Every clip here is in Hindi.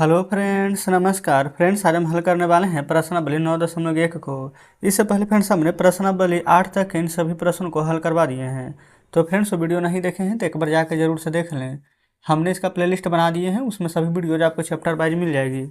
हेलो फ्रेंड्स, नमस्कार फ्रेंड्स। आज हम हल करने वाले हैं प्रश्नावली 9.1 को। इससे पहले फ्रेंड्स हमने प्रश्नावली 8 तक के इन सभी प्रश्नों को हल करवा दिए हैं। तो फ्रेंड्स वीडियो नहीं देखे हैं तो एक बार जाकर जरूर से देख लें। हमने इसका प्लेलिस्ट बना दिए हैं, उसमें सभी वीडियोज आपको चैप्टर वाइज मिल जाएगी।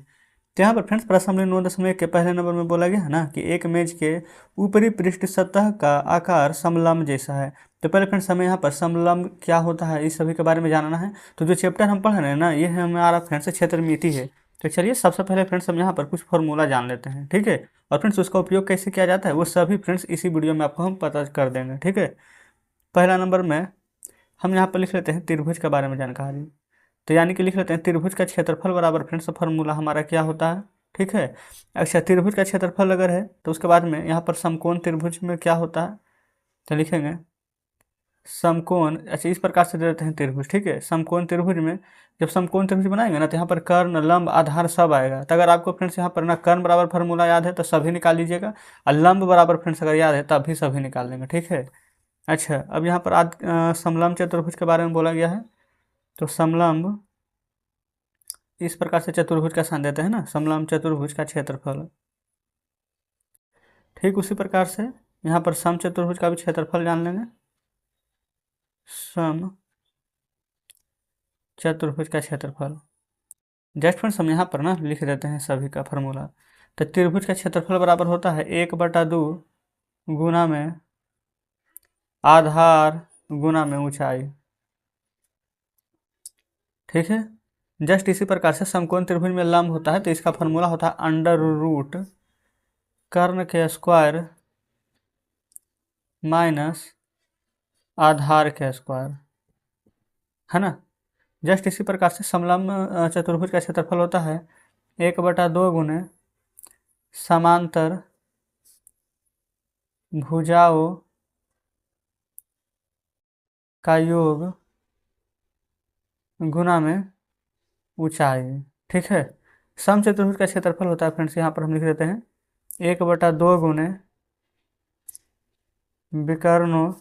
तो यहाँ पर फ्रेंड्स प्रश्नावली 9.1 के पहले नंबर में बोला गया है ना कि एक मेज के ऊपरी पृष्ठ सतह का आकार समलंब जैसा है। तो पहले फ्रेंड्स हमें यहाँ पर समलंब क्या होता है इस सभी के बारे में जानना है। तो जो चैप्टर हम पढ़ रहे हैं ना, ये है हमारा फ्रेंड्स क्षेत्रमिति है। तो चलिए सबसे पहले फ्रेंड्स हम यहाँ पर कुछ फॉर्मूला जान लेते हैं, ठीक है। और फ्रेंड्स उसका उपयोग कैसे किया जाता है वो सभी फ्रेंड्स इसी वीडियो में आपको हम पता कर देंगे, ठीक है। पहला नंबर में हम यहाँ पर लिख लेते हैं त्रिभुज के बारे में जानकारी। तो यानी कि लिख लेते हैं त्रिभुज का क्षेत्रफल बराबर फ्रेंड्स फॉर्मूला हमारा क्या होता है, ठीक है। अच्छा, त्रिभुज का क्षेत्रफल अगर है तो उसके बाद में यहाँ पर समकोण त्रिभुज में क्या होता है, तो लिखेंगे समकोण। अच्छा, इस प्रकार से दे देते हैं त्रिभुज, ठीक है। समकोण त्रिभुज में जब समकोण त्रिभुज बनाएंगे ना तो यहाँ पर कर्ण, लंब, आधार सब आएगा। तो अगर आपको फ्रेंड्स यहाँ पर ना कर्ण बराबर फार्मूला याद है तो सभी निकाल लीजिएगा, और लंब बराबर फ्रेंड्स अगर याद है तब भी सभी निकाल लेंगे, ठीक है। अच्छा, अब यहाँ पर समलंब चतुर्भुज के बारे में बोला गया है। तो समलंब इस प्रकार से चतुर्भुज का सान देते हैं ना, समलंब चतुर्भुज का क्षेत्रफल। ठीक उसी प्रकार से यहाँ पर सम चतुर्भुज का भी क्षेत्रफल जान लेंगे। सम चतुर्भुज का क्षेत्रफल जस्ट फ्रेंड्स हम यहाँ पर ना लिख देते हैं सभी का फार्मूला। तो त्रिभुज का क्षेत्रफल बराबर होता है 1/2 गुना में आधार गुना में ऊंचाई, ठीक है। जस्ट इसी प्रकार से समकोण त्रिभुज में लंब होता है तो इसका फार्मूला होता है अंडर रूट कर्ण के स्क्वायर माइनस आधार के स्क्वायर, है ना। जस्ट इसी प्रकार से समलंब चतुर्भुज का क्षेत्रफल होता है 1/2 गुने समांतर भुजाओं का योग गुना में ऊंचाई, ठीक है। सम चतुर्भुज का क्षेत्रफल होता है फ्रेंड्स, यहाँ पर हम लिख देते हैं 1/2 गुने विकर्णों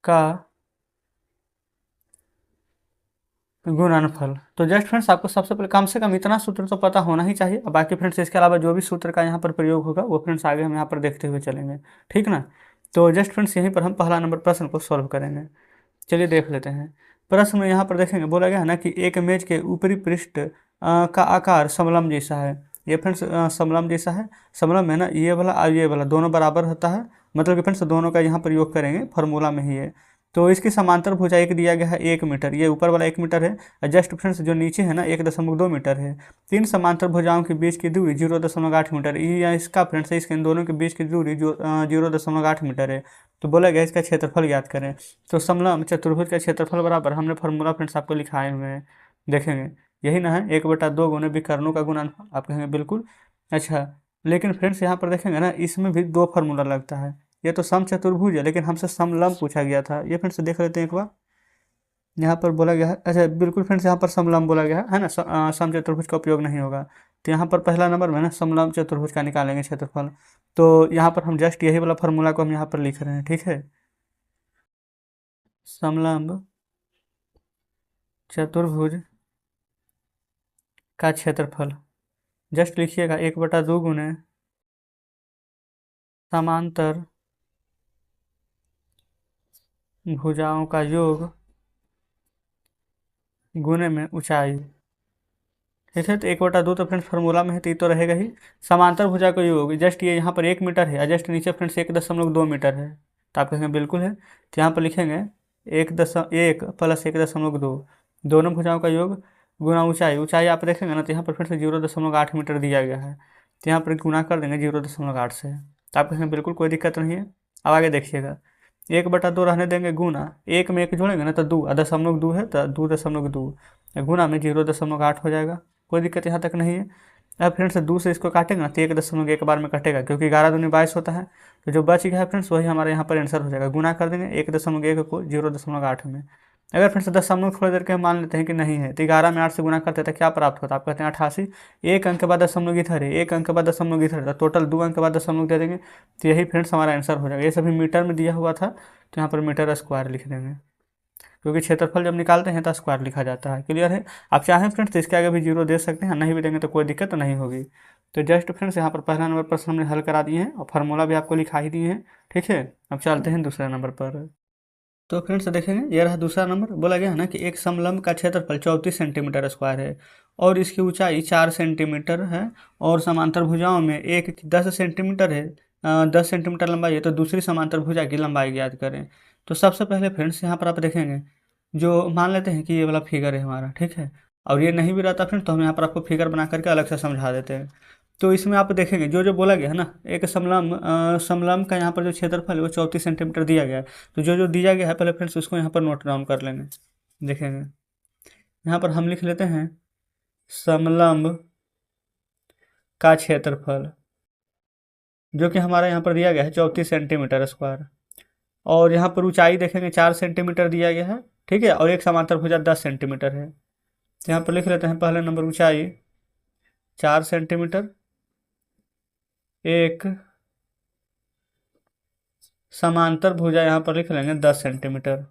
का गुणनफल। तो जस्ट फ्रेंड्स आपको सबसे पहले कम से कम इतना सूत्र तो पता होना ही चाहिए। और बाकी फ्रेंड्स इसके अलावा जो भी सूत्र का यहाँ पर प्रयोग होगा वो फ्रेंड्स आगे हम यहाँ पर देखते हुए चलेंगे, ठीक ना। तो जस्ट फ्रेंड्स यहीं पर हम पहला नंबर प्रश्न को सॉल्व करेंगे। चलिए देख लेते हैं। प्रश्न में यहाँ पर देखेंगे बोला गया है ना कि एक मेज के ऊपरी पृष्ठ का आकार समलंब जैसा है। ये फ्रेंड्स समलंब जैसा है। समलंब है ना, ये वाला और ये वाला दोनों बराबर होता है, मतलब कि फ्रेंड्स दोनों का यहाँ प्रयोग करेंगे फॉर्मूला में ही है। तो इसकी समांतर भुजा एक दिया गया है 1 मीटर, ये ऊपर वाला 1 मीटर है। और जस्ट फ्रेंड्स जो नीचे है ना 1.2 मीटर है। तीन समांतर भुजाओं के बीच की दूरी 0.8 मीटर, ये इसका फ्रेंड्स इसके इन दोनों के बीच की दूरी जो 0.8 मीटर है। तो बोला गया इसका क्षेत्रफल याद करें। तो समलंब चतुर्भुज का क्षेत्रफल बराबर हमने फार्मूला फ्रेंड्स आपको लिखाए हुए हैं, देखेंगे यही ना है 1/2 गुने विकर्णों का गुणनफल, आप कहेंगे बिल्कुल। अच्छा, लेकिन फ्रेंड्स यहाँ पर देखेंगे ना इसमें भी दो फार्मूला लगता है। ये तो सम चतुर्भुज है लेकिन हमसे समलंब पूछा गया था। ये फ्रेंड्स देख लेते हैं एक बार, यहाँ पर बोला गया है। अच्छा बिल्कुल फ्रेंड्स यहाँ पर समलंब बोला गया है ना, सम चतुर्भुज का उपयोग नहीं होगा। तो यहाँ पर पहला नंबर में ना समलंब चतुर्भुज का निकालेंगे क्षेत्रफल। तो यहाँ पर हम जस्ट यही वाला फार्मूला को हम यहाँ पर लिख रहे हैं, ठीक है। समलंब चतुर्भुज का क्षेत्रफल जस्ट लिखिएगा 1/2 गुने समांतर भुजाओं का योग गुने में ऊंचाई, ठीक है। तो 1/2 तो फ्रेंड्स फार्मूला में है तो ये तो रहेगा ही। समांतर भुजा का योग जस्ट ये यहाँ पर 1 मीटर है और जस्ट नीचे फ्रेंड्स 1.2 मीटर है। तो आप कहेंगे बिल्कुल है। तो यहाँ पर लिखेंगे 1 प्लस 1.2 दोनों भुजाओं का योग गुना ऊंचाई। ऊंचाई आप देखेंगे ना तो यहाँ पर फिर से 0.8 मीटर दिया गया है। तो यहाँ पर गुना कर देंगे 0.8 से। तो आप कहेंगे बिल्कुल कोई दिक्कत नहीं है। अब आगे देखिएगा 1/2 रहने देंगे गुना, एक में एक जोड़ेंगे ना तो 2, 2.2 है तो 2.2 गुना में 0.8 हो जाएगा। कोई दिक्कत यहाँ तक नहीं है। अब फ्रेंड्स 2 से इसको काटेंगे ना तो 1.1 बार में कटेगा, क्योंकि 11 दूनी 22 होता है। तो जो बच गया है फ्रेंड्स वही हमारे यहाँ पर आंसर हो जाएगा। गुना कर देंगे 1.1 को 0.8 में। अगर फ्रेंड्स 10 थोड़ी देर के हम मान लेते हैं कि नहीं है तो 11 में 8 से गुना करते हैं तो क्या प्राप्त होता है, आप कहते हैं 88। एक अंक के बाद दशमलव इधर है, एक अंक के बाद दशमलव इधर है, तो टोटल 2 अंक के बाद दशमलव दे देंगे। तो यही फ्रेंड्स हमारा आंसर हो जाएगा। ये सभी मीटर में दिया हुआ था तो यहाँ पर मीटर स्क्वायर लिख देंगे। क्योंकि क्षेत्रफल जब निकालते हैं तो स्क्वायर लिखा जाता है। क्लियर है। आप चाहें फ्रेंड्स तो इसके आगे भी 0 दे सकते हैं, नहीं भी देंगे तो कोई दिक्कत नहीं होगी। तो जस्ट फ्रेंड्स यहाँ पर पहला नंबर प्रश्न हमने हल करा दिए हैं और फार्मूला भी आपको लिखा ही दिए हैं। ठीक है, अब चलते हैं दूसरे नंबर पर। तो फ्रेंड्स देखेंगे, ये रहा दूसरा नंबर। बोला गया है ना कि एक समलंब का क्षेत्रफल 34 सेंटीमीटर स्क्वायर है और इसकी ऊंचाई 4 सेंटीमीटर है और समांतर भुजाओं में एक 10 सेंटीमीटर है, 10 सेंटीमीटर लंबाई है, तो दूसरी समांतर भुजा की लंबाई ज्ञात करें। तो सबसे पहले फ्रेंड्स यहाँ पर आप देखेंगे, जो मान लेते हैं कि ये वाला फिगर है हमारा, ठीक है, और ये नहीं भी रहता फ्रेंड्स तो हम यहाँ पर आपको फिगर बना करके अलग से समझा देते हैं। तो इसमें आप देखेंगे जो जो बोला गया है ना, एक समलंब का यहाँ पर जो क्षेत्रफल है वो 34 सेंटीमीटर दिया गया है। तो जो जो दिया गया है पहले फ्रेंड्स उसको यहाँ पर नोट डाउन कर लेंगे। देखेंगे यहाँ पर हम लिख लेते हैं समलंब का क्षेत्रफल, जो कि हमारा यहाँ पर दिया गया है 34 सेंटीमीटर स्क्वायर, और यहाँ पर ऊंचाई देखेंगे 4 सेंटीमीटर दिया गया है, ठीक है, और एक समांतर भुजा 10 सेंटीमीटर है। तो यहाँ पर लिख लेते हैं पहले नंबर ऊंचाई 4 सेंटीमीटर, एक समांतर भुजा यहाँ पर लिख लेंगे 10 सेंटीमीटर।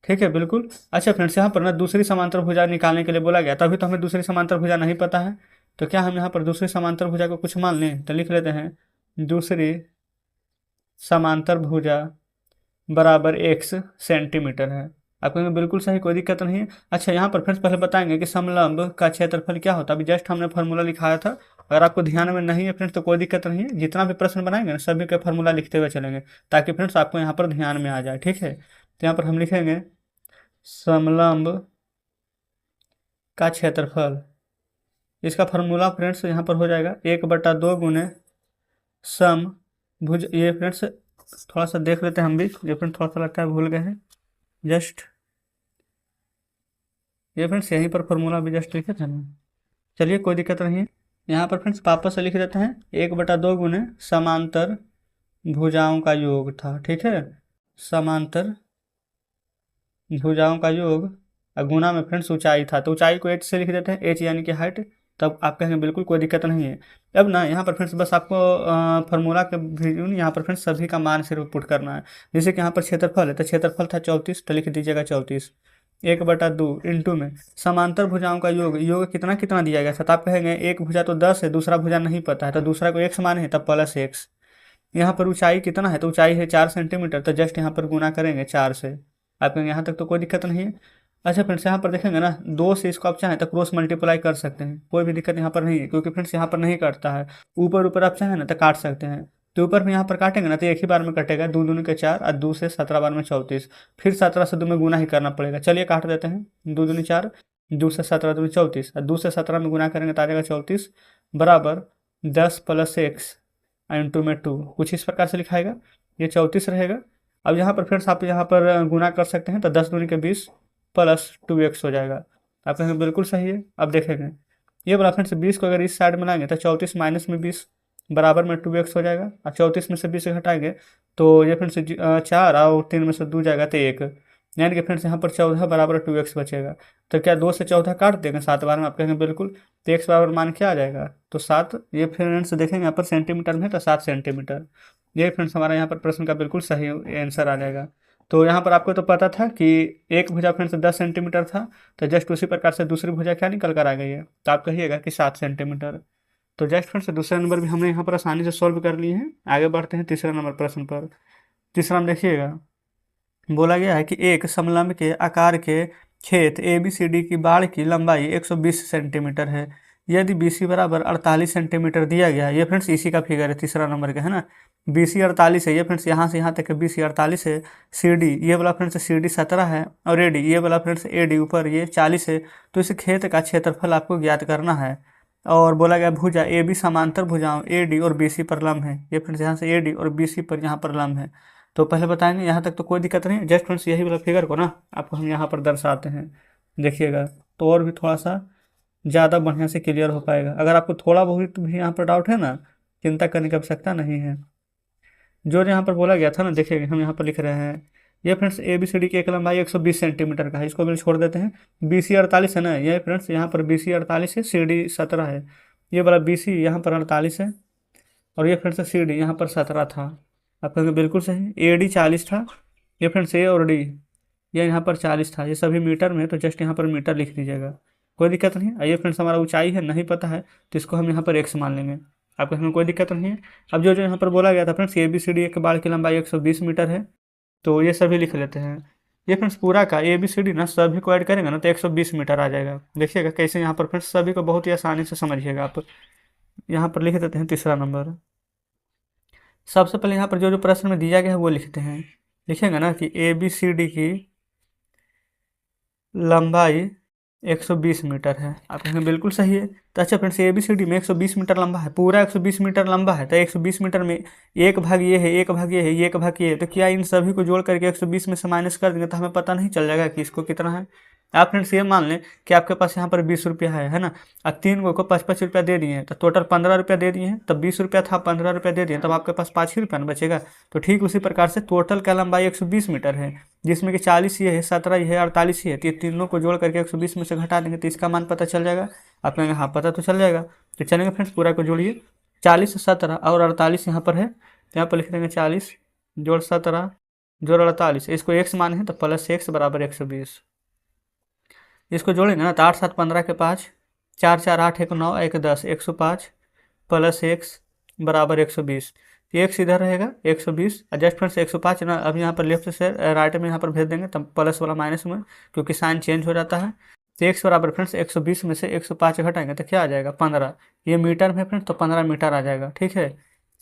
ठीक है, बिल्कुल। अच्छा फ्रेंड्स, यहाँ पर ना दूसरी समांतर भुजा निकालने के लिए बोला गया, तभी तो हमें दूसरी समांतर भुजा नहीं पता है। तो क्या हम यहाँ पर दूसरी समांतर भुजा को कुछ मान लें, तो लिख लेते हैं दूसरी समांतर भुजा बराबर x सेंटीमीटर है। आप कहेंगे बिल्कुल सही, कोई दिक्कत नहीं है। अच्छा, यहाँ पर फ्रेंड्स पहले बताएंगे कि समलंब का क्षेत्रफल क्या होता है। अभी जस्ट हमने फार्मूला लिखाया था, अगर आपको ध्यान में नहीं है फ्रेंड्स तो कोई दिक्कत नहीं है, जितना भी प्रश्न बनाएंगे ना सभी का फार्मूला लिखते हुए चलेंगे ताकि फ्रेंड्स आपको यहाँ पर ध्यान में आ जाए। ठीक है, तो यहाँ पर हम लिखेंगे समलंब का क्षेत्रफल, इसका फार्मूला फ्रेंड्स यहाँ पर हो जाएगा 1/2 गुने सम भुज, ये फ्रेंड्स थोड़ा सा देख लेते हैं हम भी, ये फ्रेंड्स थोड़ा सा लगता है भूल गए हैं, जस्ट ये फ्रेंड्स यहीं पर फार्मूला भी जस्ट लिखे थे ना। चलिए कोई दिक्कत नहीं है, यहाँ पर फ्रेंड्स वापस से लिख देते हैं 1/2 गुने समांतर भुजाओं का योग था। ठीक है, समांतर भुजाओं का योग गुना में फ्रेंड्स ऊंचाई था, तो ऊंचाई को h से लिख देते हैं, h यानी कि हाइट। तब आप कहेंगे बिल्कुल कोई दिक्कत नहीं है। अब ना यहाँ पर फ्रेंड्स बस आपको फार्मूला के यहाँ पर फ्रेंड्स सभी का मान सिर्फ पुट करना है। जैसे कि यहाँ पर क्षेत्रफल है तो क्षेत्रफल था 34, तो लिख दीजिएगा 34 1/2 इंटू में समांतर भुजाओं का योग, योग कितना कितना दिया गया था। तो आप कहेंगे एक भुजा तो 10 है, दूसरा भुजा नहीं पता है, तो दूसरा को x माने है तब प्लस x। यहाँ पर ऊंचाई कितना है, तो ऊंचाई है 4 सेंटीमीटर, तो जस्ट यहाँ पर गुना करेंगे 4 से। आप कहेंगे यहाँ तक तो कोई दिक्कत नहीं है। अच्छा फ्रेंड्स, यहाँ पर देखेंगे ना 2 से इसको आप चाहें तो क्रॉस मल्टीप्लाई कर सकते हैं, कोई भी दिक्कत यहाँ पर नहीं है, क्योंकि फ्रेंड्स यहाँ पर नहीं काटता है। ऊपर ऊपर आप चाहें ना तो काट सकते हैं, तो ऊपर में यहाँ पर काटेंगे ना तो एक ही बार में कटेगा, 2 दूनी के 4 और 2 से 17 बार में 34, फिर 17 से 2 में गुना ही करना पड़ेगा। चलिए काट देते हैं, 2 दूनी 4, 2 से 17 दूनी 34 और 2 से 17 में गुना करेंगे तो आ जाएगा 34 बराबर 10 + x इंटू में 2, कुछ इस प्रकार से लिखाएगा, ये 34 रहेगा। अब यहाँ पर फ्रेंड्स आप यहाँ पर गुना कर सकते हैं, तो 10 दूनी के 20 + 2x हो जाएगा। आप कहेंगे बिल्कुल सही है। अब देखेंगे ये वाला फ्रेंड्स 20 को अगर इस साइड में लाएंगे तो 34 माइनस में 20 बराबर में 2x हो जाएगा, और 34 में से 20 घटाएंगे तो ये फ्रेंड्स 4 और 3 में से 2 जाएगा तो 1, यानी कि फ्रेंड्स यहाँ पर 14 बराबर 2x बचेगा। तो क्या 2 से 14 काट देंगे 7 बार में, आप कहेंगे बिल्कुल। तो x बराबर मान क्या आ जाएगा, तो 7। ये फ्रेंड्स देखेंगे यहाँ पर सेंटीमीटर में है तो 7 सेंटीमीटर। ये फ्रेंड्स हमारा यहाँ पर प्रश्न का बिल्कुल सही आंसर आ जाएगा। तो यहाँ पर आपको तो पता था कि एक भुजा फ्रेंड्स 10 सेंटीमीटर था, तो जस्ट उसी प्रकार से दूसरी भुजा क्या निकल कर आ गई है, तो आप कहिएगा कि 7 सेंटीमीटर। तो जस्ट फ्रेंड्स दूसरा नंबर भी हमने यहाँ पर आसानी से सॉल्व कर लिए हैं। आगे बढ़ते हैं तीसरा नंबर प्रश्न पर। तीसरा में देखिएगा, बोला गया है कि एक समलंब के आकार के खेत ABCD की बाड़ की लंबाई 120 सेंटीमीटर है, यदि BC बराबर 48 सेंटीमीटर दिया गया। ये फ्रेंड्स इसी का फिगर है, तीसरा नंबर का है ना। BC 48 है, ये फ्रेंड्स यहाँ से यहाँ तक BC 48 है। CD ये वाला फ्रेंड्स CD 17 है, और AD ये वाला फ्रेंड्स AD ऊपर ये 40 है। तो इस खेत का क्षेत्रफल आपको ज्ञात करना है। और बोला गया भुजा AB समांतर भुजाओं AD और BC पर लंब है। ये फ्रेंड्स यहाँ से AD और BC पर यहाँ पर लंब है। तो पहले बताएंगे, यहाँ तक तो कोई दिक्कत नहीं। जस्ट फ्रेंड्स यही वाला फिगर को ना आपको हम यहाँ पर दर्शाते हैं, देखिएगा तो और भी थोड़ा सा ज़्यादा बढ़िया से क्लियर हो पाएगा। अगर आपको थोड़ा बहुत भी यहाँ पर डाउट है ना, चिंता करने की आवश्यकता नहीं है। जो यहाँ पर बोला गया था ना, देखिएगा हम यहाँ पर लिख रहे हैं, ये फ्रेंड्स ABCD की एक लंबाई 120 सेंटीमीटर का है, इसको भी छोड़ देते हैं। BC 48 है ना, ये फ्रेंड्स यहाँ पर BC 48 है, CD 17 है। ये वाला BC यहाँ पर 48 है, और ये फ्रेंड्स CD यहाँ पर 17 था। आप कहेंगे बिल्कुल सही। AD 40 था, ये फ्रेंड्स A और D ये यहाँ पर 40 था, ये सभी मीटर में है, तो जस्ट यहाँ पर मीटर लिख दीजिएगा, कोई दिक्कत नहीं है। आइए फ्रेंड्स, हमारा ऊंचाई है नहीं पता है तो इसको हम यहाँ पर एक्स मान लेंगे, आपको इसमें कोई दिक्कत नहीं है। अब जो जो यहाँ पर बोला गया था फ्रेंड्स, ABCD एक बाड़ की लंबाई 120 मीटर है, तो ये सभी लिख लेते हैं। ये फ्रेंड्स पूरा का ABCD ना सभी को ऐड करेंगे ना तो 120 मीटर आ जाएगा। देखिएगा कैसे यहाँ पर फ्रेंड्स सभी को बहुत ही आसानी से समझिएगा आप। यहाँ पर लिख देते हैं तीसरा नंबर। सबसे पहले यहाँ पर जो जो प्रश्न में दिया गया है वो लिखते हैं। लिखेंगे ना कि ABCD की लंबाई 120 मीटर है, आप कहेंगे बिल्कुल सही है। तो अच्छा फ्रेंड्स, ABCD में 120 मीटर लंबा है, पूरा 120 मीटर लंबा है, तो 120 मीटर में एक भाग ये है, एक भाग ये है, एक भाग ये है, तो क्या इन सभी को जोड़ करके 120 में से माइनस कर देंगे तो हमें पता नहीं चल जाएगा कि इसको कितना है। आप फ्रेंड्स ये मान लें कि आपके पास यहाँ पर 20 रुपया है ना, अब 3 को 5-5 रुपया दे दिए हैं, तो टोटल 15 रुपया दे दिए हैं, तब 20 रुपया था, 15 रुपया दे दिए, तब आपके पास 5 ही रुपया ना बचेगा। तो ठीक उसी प्रकार से टोटल का लंबाई 120 मीटर है, जिसमें कि 40 ये है, 17 ये है, 48 ये है, तो ये तीनों को जोड़ करके 120 में से घटा देंगे तो इसका मान पता चल जाएगा। आप कहेंगे हाँ पता तो चल जाएगा, तो चलेंगे फ्रेंड्स पूरा को जोड़िए। 40, 17 और 48 यहाँ पर है, तो यहाँ पर लिख देंगे 40 जोड़ 17 जोड़ 48, इसको एक्स मान है तो प्लस एक्स बराबर 120। इसको जोड़ेंगे ना तो 8 7 15 के 5, 4 4 8 1 9 1 10, 105 प्लस एक्स बराबर 120। एक्स इधर रहेगा 120, जस्ट फ्रेंड्स 105 ना, अब यहाँ पर लेफ्ट से राइट में यहाँ पर भेज देंगे तब प्लस वाला माइनस में, क्योंकि साइन चेंज हो जाता है। तो एक्स बराबर फ्रेंड्स 120 में से 105 घटाएंगे तो क्या आ जाएगा 15, ये मीटर में फ्रेंड्स तो 15 मीटर आ जाएगा। ठीक है,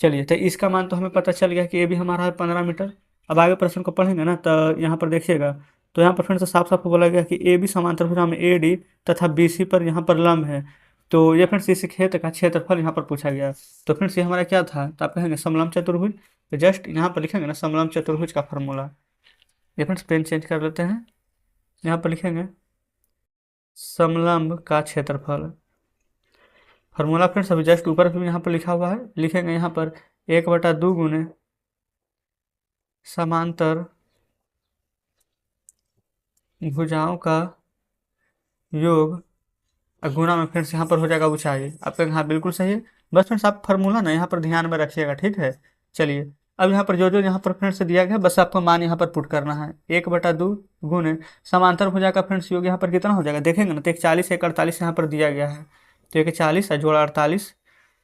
चलिए तो इसका मान तो हमें पता चल गया कि ये भी हमारा है 15 मीटर। अब आगे प्रश्न को पढ़ेंगे ना तो यहाँ पर देखिएगा, तो यहाँ पर फ्रेंड्स साफ साफ बोला गया कि AB समांतर भुजा में AD तथा BC पर यहाँ पर लंब है। तो ये फ्रेंड्स इस खेत का क्षेत्रफल यहाँ पर पूछा गया। तो फ्रेंड्स ये हमारा क्या था, तो आप कहेंगे समलंब चतुर्भुज, तो जस्ट यहाँ पर लिखेंगे ना समलंब चतुर्भुज का फॉर्मूला। ये फ्रेंड्स पेन चेंज कर लेते हैं, यहाँ पर लिखेंगे समलंब का क्षेत्रफल, फार्मूला फ्रेंड्स अभी जस्ट ऊपर भी यहाँ पर लिखा हुआ है, लिखेंगे यहाँ पर 1/2 गुने समांतर भुजाओं का योग गुना में फ्रेंड्स यहाँ पर हो जाएगा ऊंचाई। आप कहेंगे हाँ बिल्कुल सही है। बस फ्रेंड्स आप फार्मूला ना यहाँ पर ध्यान में रखिएगा, ठीक है। चलिए अब यहाँ पर जो जो यहाँ पर फ्रेंड्स दिया गया बस आपको मान यहाँ पर पुट करना है। 1/2 गुने समांतर भुजा का फ्रेंड्स योग यहाँ पर कितना हो जाएगा देखेंगे ना, तो 140 1 48 यहाँ पर दिया गया है, तो 140 जोड़ 48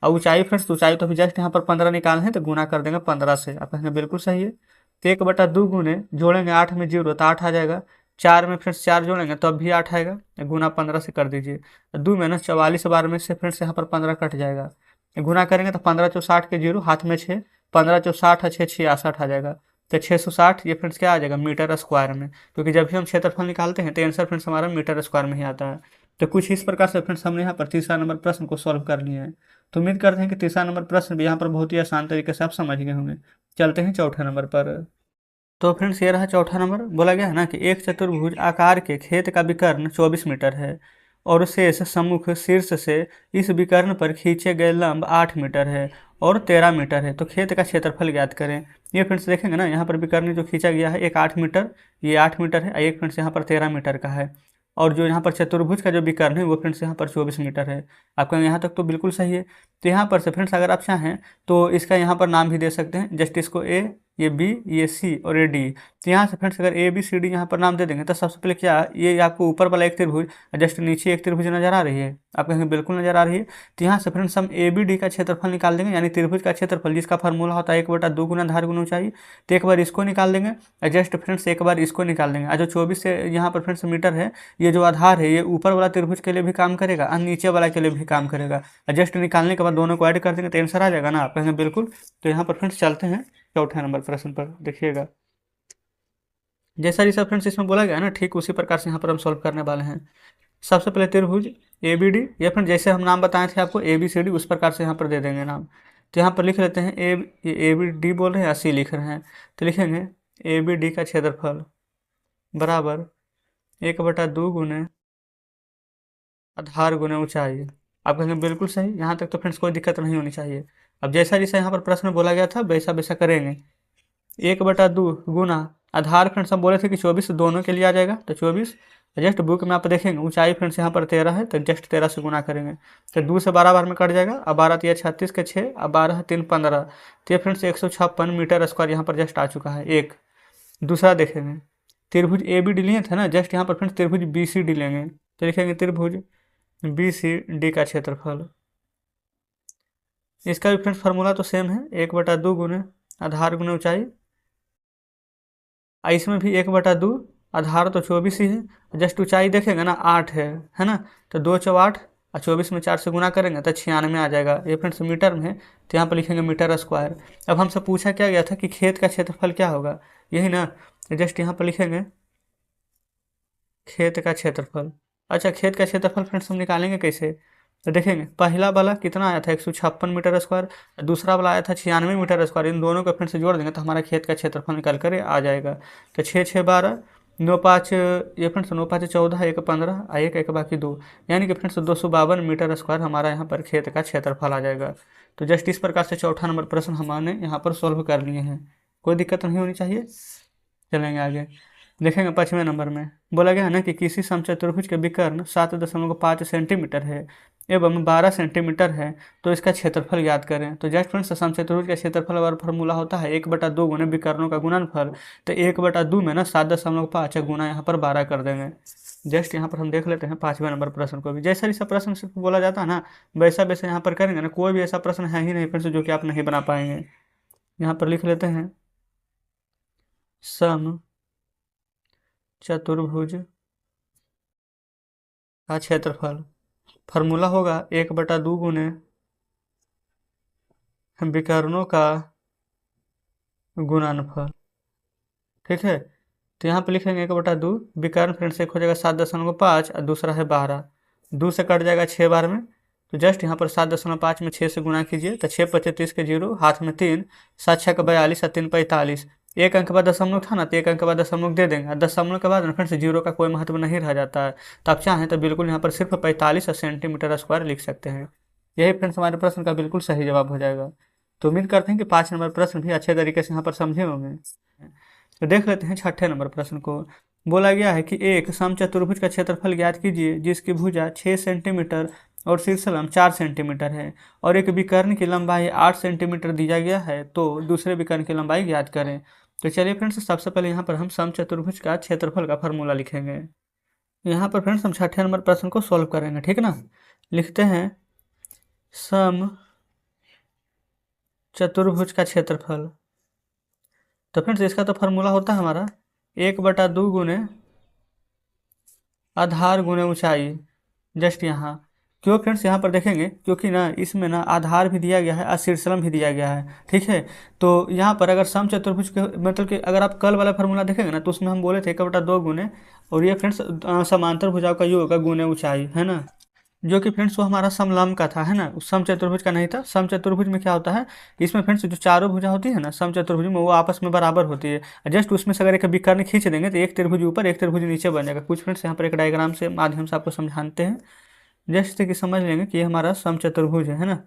और ऊंचाई फ्रेंड्स, तो ऊंचाई तो अभी जस्ट यहाँ पर 15 निकालना है तो गुना कर देंगे 15 से। आप कहेंगे बिल्कुल सही है। तो 1/2 गुने जोड़ेंगे 8 में 0 तो 8 आ जाएगा, 4 में फ्रेंड्स 4 जोड़ेंगे तो अब भी 8 आएगा, गुना 15 से कर दीजिए। 2 में ना 44 बार में से फ्रेंड्स यहाँ पर 15 कट जाएगा, गुना करेंगे तो 15 चौ 60 के 0 हाथ में 6, 15 चौ 60 6 66 आ जाएगा, तो 660 ये फ्रेंड्स क्या आ जाएगा मीटर स्क्वायर में, क्योंकि जब भी हम क्षेत्रफल निकालते हैं तो आंसर फ्रेंड्स हमारा मीटर स्क्वायर में ही आता है। तो कुछ इस प्रकार से फ्रेंड्स हमने यहाँ पर तीसरा नंबर प्रश्न को सॉल्व कर लिया है। तो उम्मीद करते हैं कि तीसरा नंबर प्रश्न भी यहाँ पर बहुत ही आसान तरीके से आप समझ गए होंगे। चलते हैं चौथे नंबर पर। तो फ्रेंड्स ये रहा चौथा नंबर। बोला गया है ना कि एक चतुर्भुज आकार के खेत का विकर्ण 24 मीटर है और शेष सम्मुख शीर्ष से इस विकर्ण पर खींचे गए लंब 8 मीटर है और 13 मीटर है, तो खेत का क्षेत्रफल ज्ञात करें। ये फ्रेंड्स देखेंगे ना, यहाँ पर विकर्ण जो खींचा गया है एक 8 मीटर, ये 8 मीटर है, एक फ्रेंड्स यहाँ पर 13 मीटर का है, और जो यहाँ पर चतुर्भुज का जो विकर्ण है वो फ्रेंड्स यहाँ पर 24 मीटर है। आपका यहाँ तक तो बिल्कुल सही है। तो यहाँ पर से फ्रेंड्स अगर आप चाहें तो इसका यहाँ पर नाम भी दे सकते हैं, जस्ट इसको A, ये B, ये C और ये D। तो यहाँ से फ्रेंड्स अगर ABCD यहाँ पर नाम दे देंगे तो सबसे पहले क्या, ये आपको ऊपर वाला एक त्रिभुज जस्ट नीचे एक त्रिभुज नजर आ रही है, आप कहेंगे बिल्कुल नजर आ रही है। तो यहाँ से फ्रेंड्स हम ABD का क्षेत्रफल निकाल देंगे, यानी त्रिभुज का क्षेत्रफल जिसका फार्मूला होता है 1/2 गुना आधार गुना ऊंचाई। तो एक बार इसको निकाल देंगे, जस्ट फ्रेंड्स एक बार इसको निकाल देंगे। जो 24 से यहाँ पर फ्रेंड्स मीटर है, ये जो आधार है ये ऊपर वाला त्रिभुज के लिए भी काम करेगा और नीचे वाला के लिए भी काम करेगा। जस्ट निकालने के बाद दोनों को ऐड कर देंगे तो आंसर आ जाएगा ना, आप कहेंगे बिल्कुल। तो यहाँ पर फ्रेंड्स चलते हैं चौथे नंबर प्रश्न पर। देखिएगा जैसा रिसर्च फ्रेंड्स इसमें बोला गया ना, ठीक उसी प्रकार से यहाँ पर हम सॉल्व करने वाले हैं। सबसे पहले त्रिभुज ABD, या फिर जैसे हम नाम बताए थे आपको ABCD उस प्रकार से यहाँ पर दे देंगे नाम। तो यहाँ पर लिख लेते हैं ABD बोल रहे हैं या C लिख रहे हैं, तो लिखेंगे ABD का क्षेत्रफल बराबर 1/2 गुने आधार गुने ऊंचाई। आप कहेंगे बिल्कुल सही, यहाँ तक तो फ्रेंड्स कोई दिक्कत नहीं होनी चाहिए। अब जैसा जैसा यहाँ पर प्रश्न बोला गया था वैसा वैसा करेंगे। 1/2 गुना आधार फ्रेंड्स हम बोले थे कि 24 दोनों के लिए आ जाएगा, तो 24 जस्ट बुक में आप देखेंगे ऊंचाई फ्रेंड्स यहाँ पर 13 है, तो जस्ट 13 से गुना करेंगे तो 2 से 12 बार में कट जाएगा। अब 12 3 36 के 6, अब 12 3 15, तो ये फ्रेंड्स 156 मीटर स्क्वायर यहाँ पर जस्ट आ चुका है। एक दूसरा देखेंगे त्रिभुज ए बी डी लिए थे ना, जस्ट यहाँ पर फ्रेंड्स त्रिभुज बी सी डी लेंगे। तो लिखेंगे त्रिभुज बी सी डी का क्षेत्रफल। इसका भी फ्रेंड्स फार्मूला तो सेम है, 1/2 गुने आधार गुने ऊंचाई। इसमें भी 1/2, आधार तो 24 ही है, जस्ट ऊंचाई देखेंगे ना 8 है ना। तो 2 × 8 और 24 में 4 से गुना करेंगे तो 96 आ जाएगा। ये फ्रेंड्स मीटर में है, तो यहाँ पर लिखेंगे मीटर स्क्वायर। अब हमसे पूछा क्या गया था कि खेत का क्षेत्रफल क्या होगा, यही ना। जस्ट यहाँ पर लिखेंगे खेत का क्षेत्रफल। अच्छा, खेत का क्षेत्रफल फ्रेंड्स हम निकालेंगे कैसे, तो देखेंगे पहला वाला कितना आया था 156 मीटर स्क्वायर, दूसरा वाला आया था 96 मीटर स्क्वायर। इन दोनों को फ्रेंड्स जोड़ देंगे तो हमारा खेत का क्षेत्रफल निकाल कर आ जाएगा। तो 6 × 6 = 12, 9 × 5 ये फ्रेंड्स 9 × 5 = 14, 1 × 15, 1 बाकी 2, यानी कि फ्रेंड्स 252 मीटर स्क्वायर हमारा यहाँ पर खेत का क्षेत्रफल आ जाएगा। तो जस्ट इस प्रकार से चौथा नंबर प्रश्न हमने यहाँ पर सॉल्व कर लिए हैं, कोई दिक्कत नहीं होनी चाहिए। चलेंगे आगे, देखेंगे 5वें नंबर में बोला गया है ना कि किसी समचतुर्भुज के विकर्ण 7.5 सेंटीमीटर है एवं 12 सेंटीमीटर है, तो इसका क्षेत्रफल ज्ञात करें। तो जस्ट फ्रेंड्स समचतुर्भुज का क्षेत्रफल और फार्मूला होता है 1/2 गुने विकर्णों का गुणनफल। तो 1/2 में ना 7.5 गुना यहाँ पर 12 कर देंगे। जस्ट यहाँ पर हम देख लेते हैं 5वें नंबर प्रश्न को भी। जैसा जैसा प्रश्न सिर्फ बोला जाता है ना, वैसा वैसा यहाँ पर करेंगे ना। कोई भी ऐसा प्रश्न है ही नहीं फ्रेंड्स जो कि आप नहीं बना पाएंगे। यहाँ पर लिख लेते हैं सम चतुर्भुज का क्षेत्रफल, फार्मूला होगा 1/2 गुने विकर्णों का गुणनफल। ठीक है, तो यहाँ पे लिखेंगे 1/2 विकर्ण फ्रेंड्स एक हो जाएगा 7.5 और दूसरा है 12, 2 से कट जाएगा 6 बार में। तो जस्ट यहाँ पर 7.5 में 6 से गुना कीजिए तो 6 × 25 = 30 के 0, हाथ में 3, 7 × 6 = 42 और 3 × 45। एक अंक के बाद दशमलव था ना, तो एक अंक के बाद दशमलव दे देंगे। दशमलव के बाद ना फ्रेंड्स 0 का कोई महत्व नहीं रह जाता है। तो आप चाहें तो बिल्कुल यहाँ पर सिर्फ 45 सेंटीमीटर स्क्वायर लिख सकते हैं। यही फ्रेंड्स हमारे प्रश्न का बिल्कुल सही जवाब हो जाएगा। तो उम्मीद करते हैं कि 5 नंबर प्रश्न भी अच्छे तरीके से यहाँ पर समझे होंगे। तो देख लेते हैं 6ठे नंबर प्रश्न को। बोला गया है कि एक समचतुर्भुज का क्षेत्रफल ज्ञात कीजिए जिसकी भुजा 6 सेंटीमीटर और शीर्षलंब 4 सेंटीमीटर है और एक विकर्ण की लंबाई 8 सेंटीमीटर दिया गया है, तो दूसरे विकर्ण की लंबाई ज्ञात करें। तो चलिए फ्रेंड्स, सबसे पहले यहाँ पर हम समचतुर्भुज का क्षेत्रफल का फार्मूला लिखेंगे। यहाँ पर फ्रेंड्स हम 6ठे नंबर प्रश्न को सॉल्व करेंगे, ठीक ना। लिखते हैं सम चतुर्भुज का क्षेत्रफल। तो फ्रेंड्स इसका तो फार्मूला होता है हमारा 1/2 गुने आधार गुने ऊंचाई। जस्ट यहाँ क्यों फ्रेंड्स, यहाँ पर देखेंगे क्योंकि ना इसमें ना आधार भी दिया गया है और शीर्षलंब भी दिया गया है। ठीक है, तो यहाँ पर अगर समचतुर्भुज के मतलब कि अगर आप कल वाला फार्मूला देखेंगे ना, तो उसमें हम बोले थे 1/2 गुने, और ये फ्रेंड्स समांतर भुजाओं का योग होगा गुने ऊंचाई, है ना। जो कि फ्रेंड्स वो हमारा समलंब का था, है ना, समचतुर्भुज का नहीं था। समचतुर्भुज में क्या होता है, इसमें फ्रेंड्स जो चारों भुजा होती है ना समचतुर्भुज में, वो आपस में बराबर होती है। जस्ट उसमें से अगर एक विकर्ण खींच देंगे तो एक त्रिभुज ऊपर एक त्रिभुज नीचे बन जाएगा। कुछ फ्रेंड्स यहाँ पर एक डायग्राम से माध्यम से आपको समझाते हैं, जैसे कि समझ लेंगे कि ये हमारा समचतुर्भुज है ना।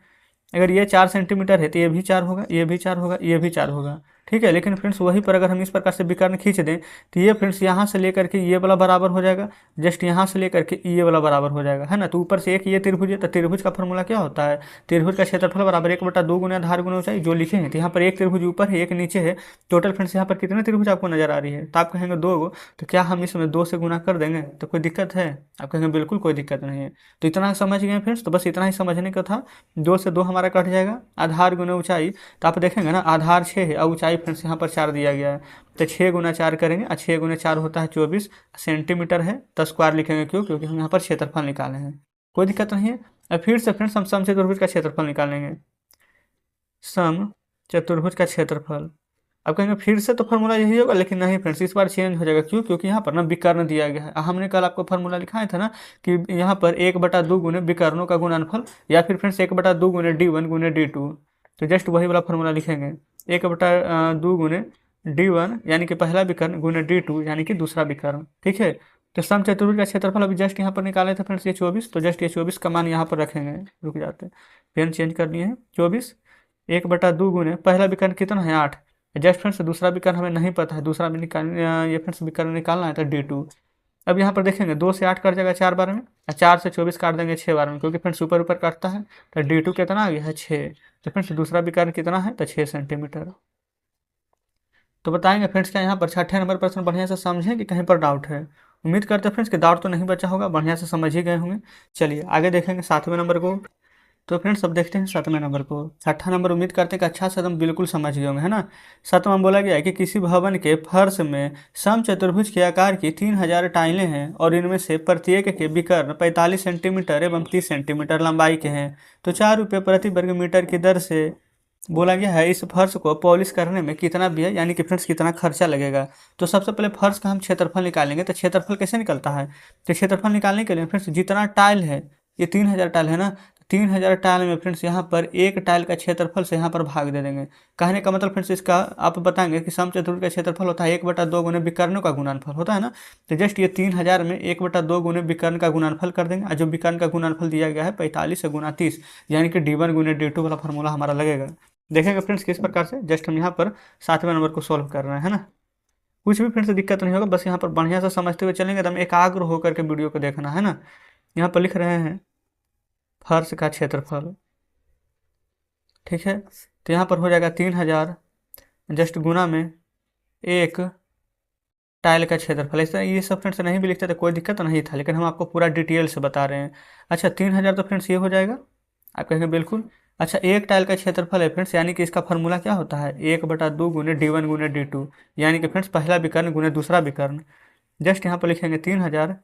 अगर ये 4 सेंटीमीटर है तो ये भी 4 होगा, ये भी 4 होगा, ये भी 4 होगा। ठीक है, लेकिन फ्रेंड्स वहीं पर अगर हम इस प्रकार से विकर्ण खींच दें तो ये फ्रेंड्स यहाँ से लेकर के ये वाला बराबर हो जाएगा, जस्ट यहाँ से लेकर के ये वाला बराबर हो जाएगा, है ना। तो ऊपर से एक ये त्रिभुज है, तो त्रिभुज का फार्मूला क्या होता है, त्रिभुज का क्षेत्रफल बराबर 1/2 गुना आधार गुना ऊंचाई, जो लिखे हैं। तो यहाँ पर एक त्रिभुज ऊपर है एक नीचे है, टोटल फ्रेंड्स यहाँ पर कितने त्रिभुज आपको नजर आ रही है, तो आप कहेंगे 2 गो। तो क्या हम इसमें 2 से गुना कर देंगे तो कोई दिक्कत है, आप कहेंगे बिल्कुल कोई दिक्कत नहीं है। तो इतना समझ गए फ्रेंड्स, तो बस इतना ही समझने का था। 2 से 2 हमारा कट जाएगा, आधार गुना ऊंचाई, तो आप देखेंगे ना आधार 6 है और ऊंचाई फ्रेंड्स यहाँ पर 4 दिया गया है। तो 6 × 4 करेंगे और 6 × 4 होता है 24 सेंटीमीटर है, तो स्क्वायर लिखेंगे क्यों, क्योंकि हम यहाँ पर क्षेत्रफल निकाले हैं। कोई दिक्कत नहीं है। अब फिर से फ्रेंड्स हम समचतुर्भुज का क्षेत्रफल निकालेंगे, सम चतुर्भुज का क्षेत्रफल। अब कहेंगे फिर से तो फार्मूला यही होगा, लेकिन नहीं फ्रेंड्स इस बार चेंज हो जाएगा। क्यों, क्योंकि यहाँ पर ना विकर्ण दिया गया है। हमने कल आपको फार्मूला लिखाया था ना कि यहाँ पर 1/2 गुने विकर्णों का गुणनफल, या फिर फ्रेंड्स 1/2 गुने d1 गुने d2। तो जस्ट वही वाला फार्मूला लिखेंगे 1/2 गुने d1 यानी कि पहला विकर्ण गुने d2 यानी कि दूसरा विकर्ण। ठीक है, तो समचतुर्भुज का क्षेत्रफल अभी जस्ट यहाँ पर निकाले थे फ्रेंड्स, ये 24। तो जस्ट ये 24 का मान यहाँ पर रखेंगे, रुक जाते हैं, पेन चेंज कर लिए हैं। 24 1/2 गुने पहला विकर्ण कितना है 8, जस्ट फ्रेंड्स दूसरा विकर्ण हमें नहीं पता है, दूसरा भी ये फ्रेंड्स विकर्ण निकालना है तो d2। अब यहाँ पर देखेंगे 2 से 8 कट जाएगा 4 बार में, 4 से 24 काट देंगे 6 बार में, क्योंकि फ्रेंड्स ऊपर ऊपर काटता है। तो d2 कितना आ गया है 6। तो फ्रेंड्स दूसरा विकर्ण कितना है तो 6 सेंटीमीटर। तो बताएंगे फ्रेंड्स क्या यहाँ पर छठे नंबर प्रश्न बढ़िया से समझें कि कहीं पर डाउट है। उम्मीद करते हैं फ्रेंड्स कि डाउट तो नहीं बचा होगा, बढ़िया से समझ ही गए होंगे। चलिए आगे देखेंगे सातवें नंबर को। तो फ्रेंड्स अब देखते हैं सातवें नंबर को। छठा नंबर उम्मीद करते हैं कि अच्छा से एकदम बिल्कुल समझ गए होंगे, है ना। सातवां बोला गया है कि किसी भवन के फर्श में समचतुर्भुज के आकार की 3000 टाइलें हैं और इनमें से प्रत्येक के विकर्ण 45 सेंटीमीटर एवं 30 सेंटीमीटर लंबाई के हैं। तो 4 रुपये प्रति वर्ग मीटर की दर से बोला गया है इस फर्श को पॉलिश करने में कितना व्यय यानी कि फ्रेंड्स कितना खर्चा लगेगा। तो सबसे पहले फर्श का हम क्षेत्रफल निकालेंगे। तो क्षेत्रफल कैसे निकलता है, तो क्षेत्रफल निकालने के लिए फ्रेंड्स जितना टाइल है, ये 3000 टाइल है ना, 3000 टाइल में फ्रेंड्स यहाँ पर एक टाइल का क्षेत्रफल से यहाँ पर भाग दे देंगे। कहने का मतलब फ्रेंड्स इसका आप बताएंगे कि समचतुर्भुज का क्षेत्रफल होता है 1/2 गुने विकर्णों का गुणनफल होता है ना। तो जस्ट ये 3000 में 1/2 गुने विकर्ण का गुणनफल कर देंगे, और जो विकर्ण का गुणनफल दिया गया है 45 गुना 30, यानी कि d1 गुने d2 वाला फॉर्मूला हमारा लगेगा। देखेंगे फ्रेंड्स किस प्रकार से, जस्ट हम यहाँ पर सातवें नंबर को सॉल्व कर रहे हैं, है ना। कुछ भी फ्रेंड्स दिक्कत नहीं होगा, बस यहाँ पर बढ़िया से समझते हुए चलेंगे, एकदम एकाग्र होकर के वीडियो को देखना है ना। यहाँ पर लिख रहे हैं फर्श का क्षेत्रफल, ठीक है। तो यहाँ पर हो जाएगा 3000 जस्ट गुना में एक टाइल का क्षेत्रफल। ऐसा ये सब फ्रेंड्स नहीं भी लिखते तो कोई दिक्कत नहीं था, लेकिन हम आपको पूरा डिटेल से बता रहे हैं। अच्छा 3000 तो फ्रेंड्स ये हो जाएगा, आप कहेंगे बिल्कुल। अच्छा एक टाइल का क्षेत्रफल है फ्रेंड्स, यानी कि इसका फार्मूला क्या होता है 1/2 गुने d1 गुने d2, यानी कि फ्रेंड्स पहला विकर्ण गुने दूसरा विकर्ण। जस्ट यहाँ पर लिखेंगे 3000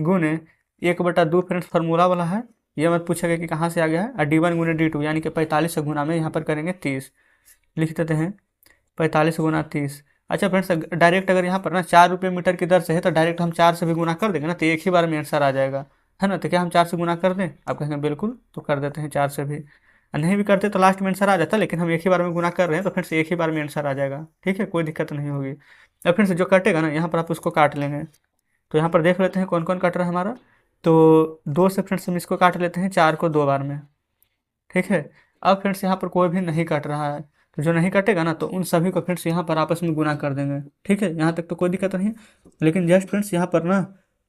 गुने 1/2 फ्रेंड्स फार्मूला वाला है, ये मत पूछेगा कि कहाँ से आ गया है, और d1 गुने d2 यानी कि 45 से गुना में यहाँ पर करेंगे 30, लिख देते हैं 45 गुना 30। अच्छा फ्रेंड्स डायरेक्ट अगर यहाँ पर ना 4 रुपये मीटर की दर से है तो डायरेक्ट हम 4 से भी गुना कर देंगे ना, तो एक ही बार में आंसर आ जाएगा, है ना। तो क्या हम 4 से गुना कर दें, आप कहेंगे बिल्कुल, तो कर देते हैं 4 से भी। नहीं भी करते तो लास्ट में आंसर आ जाता, लेकिन हम एक ही बार में गुना कर रहे हैं तो फ्रेंड्स एक ही बार में आंसर आ जाएगा, ठीक है, कोई दिक्कत नहीं होगी। अब फ्रेंड्स जो कटेगा ना यहाँ पर आप उसको काट लेंगे। तो यहाँ पर देख लेते हैं कौन कौन कट रहा है हमारा। तो 2 से फ्रेंड्स हम इसको काट लेते हैं 4 को 2 बार में, ठीक है। अब फ्रेंड्स यहाँ पर कोई भी नहीं कट रहा है, तो जो नहीं कटेगा ना तो उन सभी को फ्रेंड्स यहाँ पर आपस में गुना कर देंगे, ठीक है। यहाँ तक तो कोई दिक्कत नहीं है, लेकिन जस्ट फ्रेंड्स यहाँ पर ना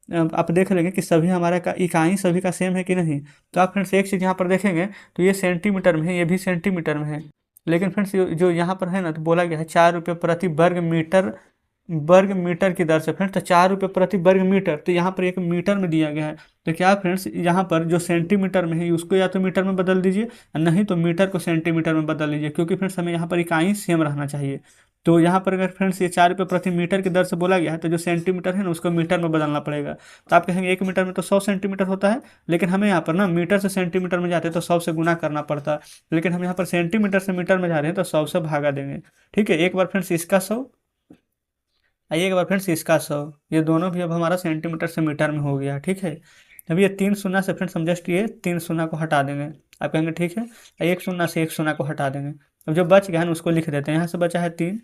आप देख लेंगे कि सभी हमारे का इकाई सभी का सेम है कि नहीं। तो आप फ्रेंड्स एक चीज़ यहाँ पर देखेंगे तो ये सेंटीमीटर में है, ये भी सेंटीमीटर में है, लेकिन फ्रेंड्स जो यहाँ पर है ना तो बोला गया है 4 रुपये प्रति वर्ग मीटर की दर से फ्रेंड्स। तो 4 रुपये प्रति वर्ग मीटर, तो यहाँ पर एक मीटर में दिया गया है। तो क्या फ्रेंड्स यहाँ पर जो सेंटीमीटर में है उसको या तो मीटर में बदल दीजिए, नहीं तो मीटर को सेंटीमीटर में बदल लीजिए, क्योंकि फ्रेंड्स हमें यहाँ पर इकाई सेम रहना चाहिए। तो यहाँ पर अगर फ्रेंड्स ये 4 रुपये प्रति मीटर की दर से बोला गया है तो जो सेंटीमीटर है ना उसको मीटर में बदलना पड़ेगा। तो आप कहेंगे 1 मीटर में तो 100 सेंटीमीटर होता है, लेकिन हमें यहाँ पर ना मीटर से सेंटीमीटर में जाते हैं तो 100 से गुना करना पड़ता है, लेकिन हम यहाँ पर सेंटीमीटर से मीटर में जा रहे हैं तो 100 से भागा देंगे, ठीक है। एक बार फ्रेंड्स इसका 100, आइए एक बार फ्रेंड्स इसका 100, ये दोनों भी अब हमारा सेंटीमीटर से मीटर में हो गया, ठीक है। अब ये 3 शून्य से फ्रेंड्स हम जस्ट ये 3 शून्य को हटा देंगे, आप कहेंगे ठीक है। 1 शून्य से 1 शून्य को हटा देंगे। अब जो बच गया है ना उसको लिख देते हैं। यहाँ से बचा है 3,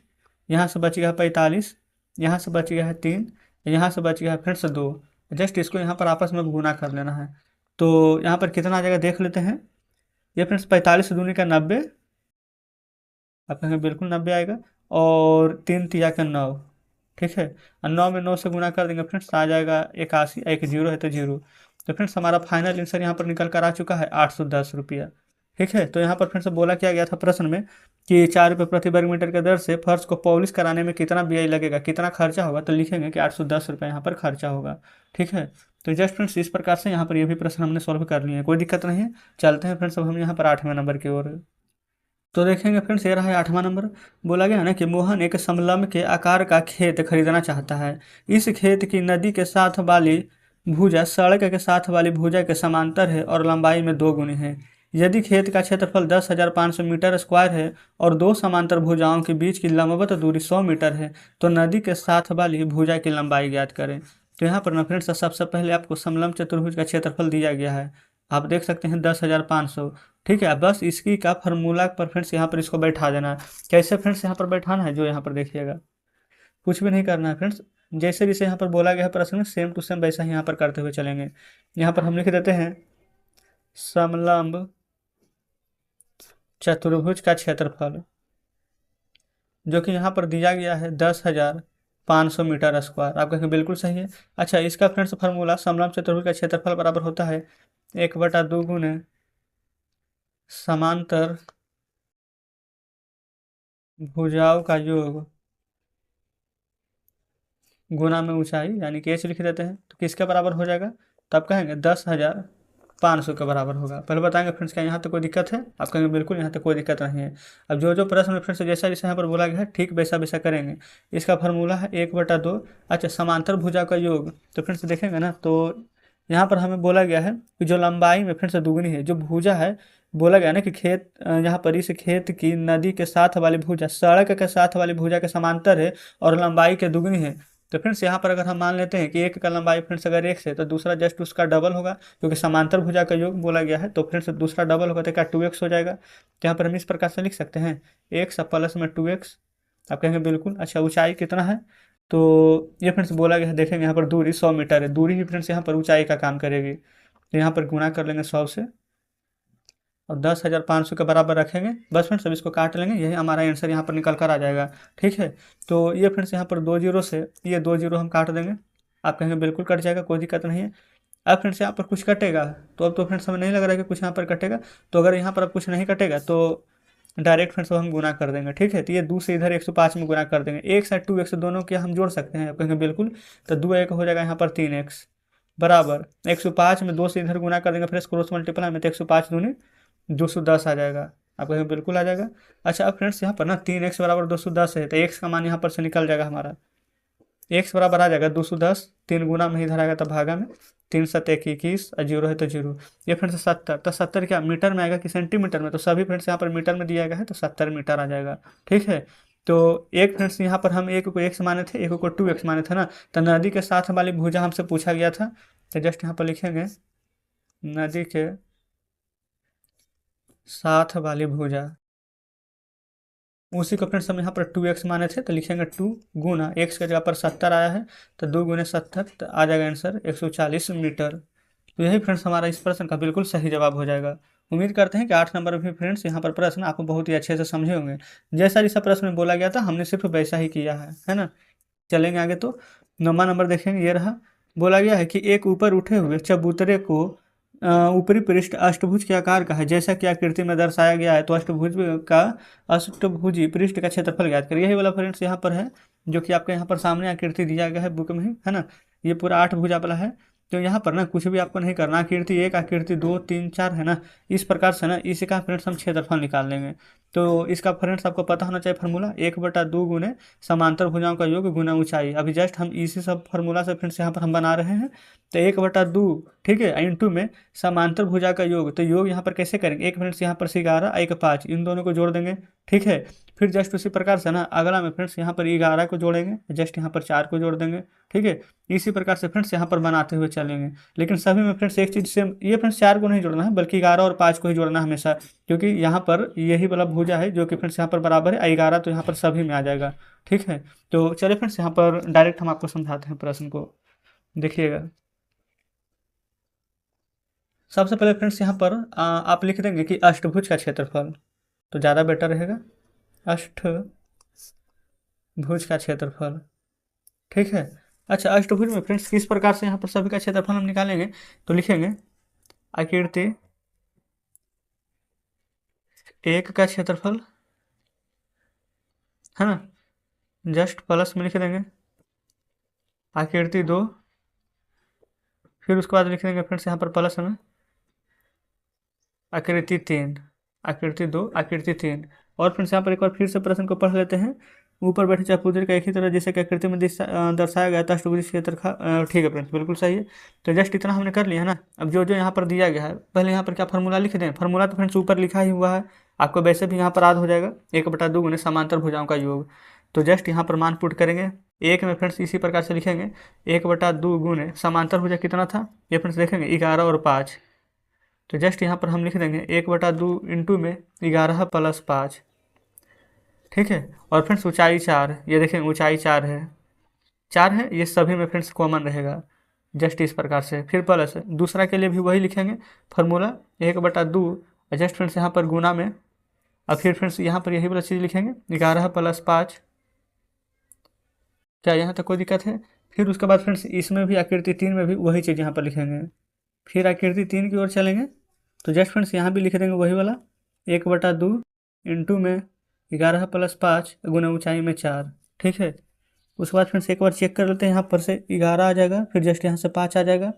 यहाँ से बच गया है 45, यहाँ से बच गया है 3, यहाँ से बच गया है फ्रेंड्स 2। जस्ट इसको यहाँ पर आपस में गुना कर लेना है। तो यहाँ पर कितना आ जाएगा देख लेते हैं। ये फ्रेंड्स 45 दूनी का 90, आप कहेंगे बिल्कुल 90 आएगा, और 3 तिया का 9, ठीक है। और 9 में 9 से गुना कर देंगे फ्रेंड्स, आ जाएगा 81, एक जीरो है तो जीरो। तो फ्रेंड्स हमारा फाइनल आंसर यहाँ पर निकल कर आ चुका है 810 रुपया, ठीक है। तो यहाँ पर फ्रेंड्स बोला क्या गया था प्रश्न में कि 4 रुपये प्रति वर्ग मीटर के दर से फर्श को पॉलिश कराने में कितना व्यय लगेगा, कितना खर्चा होगा, तो लिखेंगे कि 810 रुपये यहाँ पर खर्चा होगा, ठीक है। तो जस्ट फ्रेंड्स इस प्रकार से यहाँ पर ये भी प्रश्न हमने सॉल्व कर लिए हैं, कोई दिक्कत नहीं है। चलते हैं फ्रेंड्स अब हम यहाँ पर 8वें नंबर की ओर। तो देखेंगे फ्रेंड्स ये रहा है 8वां नंबर। बोला गया ना कि मोहन एक समलंब के आकार का खेत खरीदना चाहता है। इस खेत की नदी के साथ वाली भुजा सड़क के साथ वाली भुजा के समांतर है और लंबाई में 2 गुनी है। यदि खेत का क्षेत्रफल 10,500 मीटर स्क्वायर है और 2 समांतर भुजाओं के बीच की लंबवत दूरी 100 मीटर है, तो नदी के साथ वाली भुजा की लंबाई ज्ञात करें। तो यहाँ पर ना फ्रेंड्स सबसे पहले आपको समलंब चतुर्भुज का क्षेत्रफल दिया गया है, आप देख सकते हैं 10,500, ठीक है। बस इसकी का फार्मूला पर फ्रेंड्स यहाँ पर इसको बैठा देना है। कैसे फ्रेंड्स यहाँ पर बैठाना है, जो यहाँ पर देखिएगा, कुछ भी नहीं करना है फ्रेंड्स, जैसे जैसे यहाँ पर बोला गया है प्रश्न में सेम टू सेम वैसा ही यहाँ पर करते हुए चलेंगे। यहाँ पर हम लिख देते हैं समलंब चतुर्भुज का क्षेत्रफल, जो कि यहाँ पर दिया गया है 10,500 मीटर स्क्वायर, आप कहेंगे बिल्कुल सही है। अच्छा इसका फ्रेंड्स फार्मूला समलंब चतुर्भुज का क्षेत्रफल बराबर होता है 1/2 गुने समांतर भुजाओं का योग गुना में ऊंचाई यानी कि h लिख देते हैं, तो किसके बराबर हो जाएगा? तो आप कहेंगे 10,500 के बराबर होगा। पहले बताएंगे फ्रेंड्स क्या यहाँ तक कोई दिक्कत है? आप कहेंगे बिल्कुल यहाँ तक कोई दिक्कत नहीं है। अब जो जो प्रश्न में फ्रेंड्स जैसा जैसा यहाँ पर बोला गया है ठीक वैसा वैसा करेंगे। इसका फार्मूला है 1/2। अच्छा, समांतर भुजा का योग, तो फ्रेंड्स देखेंगे ना, तो यहाँ पर हमें बोला गया है कि जो लंबाई में फ्रेंड्स दुगनी है, जो भुजा है, बोला गया ना कि खेत यहाँ पर इस खेत की नदी के साथ वाली भुजा सड़क के साथ वाली भुजा के समांतर है और लंबाई के दुगनी है। तो फ्रेंड्स यहाँ पर अगर हम मान लेते हैं कि एक का लंबाई फ्रेंड्स अगर एक से, तो दूसरा जस्ट उसका डबल होगा, क्योंकि समांतर भुजा का योग बोला गया है। तो फ्रेंड्स दूसरा डबल होगा तो क्या 2x हो जाएगा। तो यहाँ पर हम इस प्रकार से लिख सकते हैं x प्लस में 2x। आप कहेंगे बिल्कुल। अच्छा, ऊंचाई कितना है? तो ये फ्रेंड्स बोला गया है, देखेंगे यहाँ पर दूरी 100 मीटर है। दूरी ही फ्रेंड्स यहाँ पर ऊंचाई का काम करेगी। तो यहाँ पर गुणा कर लेंगे 100 से और 10,500 के बराबर रखेंगे। बस फ्रेंड्स अब इसको काट लेंगे, यही हमारा आंसर यहाँ पर निकल कर आ जाएगा। ठीक है, तो ये फ्रेंड्स यहाँ पर 2 जीरो से ये 2 जीरो हम काट देंगे। आप कहेंगे बिल्कुल कट जाएगा, कोई दिक्कत नहीं है। अब फ्रेंड्स यहाँ पर कुछ कटेगा, तो अब तो फ्रेंड्स हमें नहीं लग रहा है कि कुछ यहाँ पर कटेगा। तो अगर यहाँ पर अब कुछ नहीं कटेगा तो डायरेक्ट फ्रेंड्स हम गुना कर देंगे। ठीक है, तो ये 2 से इधर 105 में गुना कर देंगे। एक से 2x दोनों के हम जोड़ सकते हैं। आप कहेंगे बिल्कुल। तो 2 1 हो जाएगा यहाँ पर 3x बराबर 105 में 2 से इधर गुना कर देंगे, फ्रेंड्स क्रॉस मल्टीप्लाई में, तो 105 दूनी 210 आ जाएगा। आप कहेंगे बिल्कुल आ जाएगा। अच्छा, अब फ्रेंड्स यहाँ पर ना 3x बराबर 210 है, तो x का मान यहाँ पर से निकल जाएगा हमारा। x बराबर आ जाएगा 210, 3 गुना में इधर आएगा तो भागा में, 3 7 21 और जीरो है तो जीरो। ये फ्रेंड्स 70, तो 70 क्या मीटर में आएगा कि सेंटीमीटर में? तो सभी फ्रेंड्स यहाँ पर मीटर में दिया गया है, तो 70 मीटर आ जाएगा। ठीक है, तो एक फ्रेंड्स यहाँ पर हम एक को x माने थे, एक को 2x माने थे ना। तो नदी के साथ वाली भुजा हमसे पूछा गया था, तो जस्ट यहाँ पर लिखेंगे नदी के साथ वाली भुजा, उसी को फ्रेंड्स हम यहाँ पर 2x माने थे, तो लिखेंगे 2 गुना x के जगह पर 70 आया है, तो 2 गुने 70, तो आ जाएगा आंसर 140 मीटर। तो यही फ्रेंड्स हमारा इस प्रश्न का बिल्कुल सही जवाब हो जाएगा। उम्मीद करते हैं कि 8 नंबर भी फ्रेंड्स यहाँ पर प्रश्न आपको बहुत ही अच्छे से समझे होंगे। जैसा जैसा प्रश्न में बोला गया था हमने सिर्फ वैसा ही किया है ना। चलेंगे आगे, तो 9वां नंबर देखेंगे। ये रहा, बोला गया है कि एक ऊपर उठे हुए चबूतरे को ऊपरी पृष्ठ अष्टभुज के आकार का है, जैसा कि आकृति में दर्शाया गया है। तो अष्टभुजी पृष्ठ का क्षेत्रफल ज्ञात करिए। यही वाला फ्रेंड्स यहाँ पर है, जो कि आपके यहाँ पर सामने आकृति दिया गया है बुक में ही, है ना। ये पूरा 8 भुजा वाला है। तो यहाँ पर ना कुछ भी आपको नहीं करना, आकृति 1 आकृति 2 3 4 है ना, इस प्रकार से ना इसी का फ्रेंड्स हम क्षेत्रफल निकाल लेंगे। तो इसका फ्रेंड्स आपको पता होना चाहिए फार्मूला 1/2 गुने समांतर भुजाओं का योग गुना ऊंचाई। अभी जस्ट हम इसी सब फार्मूला से फ्रेंड्स यहाँ पर हम बना रहे हैं। तो 1/2, ठीक है, इंटू में समांतर भुजा का योग। तो योग यहाँ पर कैसे करेंगे? एक फ्रेंड्स यहाँ पर से 11 1 5, इन दोनों को जोड़ देंगे। ठीक है, फिर जस्ट उसी प्रकार से ना अगला में फ्रेंड्स यहाँ पर 11 को जोड़ेंगे, जस्ट यहाँ पर 4 को जोड़ देंगे। ठीक है, इसी प्रकार से फ्रेंड्स यहाँ पर बनाते हुए चलेंगे। लेकिन सभी में फ्रेंड्स एक चीज़ से, ये फ्रेंड्स 4 को नहीं जोड़ना है, बल्कि 11 और 5 को ही जोड़ना है हमेशा, क्योंकि यहाँ पर यही वाला भुजा है जो कि फ्रेंड्स यहाँ पर बराबर है 11, तो यहाँ पर सभी में आ जाएगा। ठीक है, तो चलिए फ्रेंड्स यहाँ पर डायरेक्ट हम आपको समझाते हैं प्रश्न को, देखिएगा। सबसे पहले फ्रेंड्स यहाँ पर आप लिख देंगे कि अष्टभुज का क्षेत्रफल, तो ज़्यादा बेटर रहेगा, अष्टभुज का क्षेत्रफल। ठीक है, अच्छा, अष्टभुज में फ्रेंड्स किस प्रकार से यहाँ पर सभी का क्षेत्रफल हम निकालेंगे? तो लिखेंगे आकृति 1 का क्षेत्रफल, है ना, जस्ट प्लस में लिख देंगे आकृति 2, फिर उसके बाद लिख देंगे फ्रेंड्स यहाँ पर प्लस में आकृति 3, आकृति 2 आकृति 3। और फ्रेंड्स यहाँ पर एक बार फिर से प्रश्न को पढ़ लेते हैं। ऊपर बैठे चबूतरे का एक ही तरह जैसे कि आकृति में दर्शाया गया था अष्टभुज क्षेत्र का। ठीक है फ्रेंड्स, बिल्कुल सही है। तो जस्ट इतना हमने कर लिया है ना। अब जो जो यहाँ पर दिया गया है, पहले यहाँ पर क्या फार्मूला लिख दें? फार्मूला तो फ्रेंड्स ऊपर लिखा ही हुआ है, आपको वैसे भी यहाँ पर याद हो जाएगा, 1/2 गुने समांतर भुजाओं का योग। तो जस्ट यहाँ पर मान पुट करेंगे। एक में फ्रेंड्स इसी प्रकार से लिखेंगे 1/2 गुने समांतर भुजा कितना था, ये फ्रेंड्स देखेंगे 11 और 5। तो जस्ट यहाँ पर हम लिख देंगे 1/2 इंटू में 11 प्लस 5। ठीक है, और फ्रेंड्स ऊंचाई 4, ये देखें ऊंचाई 4 है, 4 है, ये सभी में फ्रेंड्स कॉमन रहेगा, जस्ट इस प्रकार से। फिर प्लस दूसरा के लिए भी वही लिखेंगे फार्मूला 1/2, जस्ट फ्रेंड्स यहाँ पर गुना में, और फिर फ्रेंड्स यहाँ पर यही वाला चीज़ लिखेंगे 11 प्लस 5। क्या यहाँ तक कोई दिक्कत है? फिर उसके बाद फ्रेंड्स इसमें भी आकृति 3 में भी वही चीज़ यहाँ पर लिखेंगे। फिर आकृति 3 की ओर चलेंगे, तो जस्ट फ्रेंड्स यहाँ भी लिख देंगे वही वाला 1/2 इंटू में 11 प्लस 5 गुना ऊंचाई में 4। ठीक है, उसके बाद फ्रेंड्स एक बार चेक कर लेते हैं, यहाँ पर से 11 आ जाएगा, फिर जस्ट यहाँ से 5 आ जाएगा।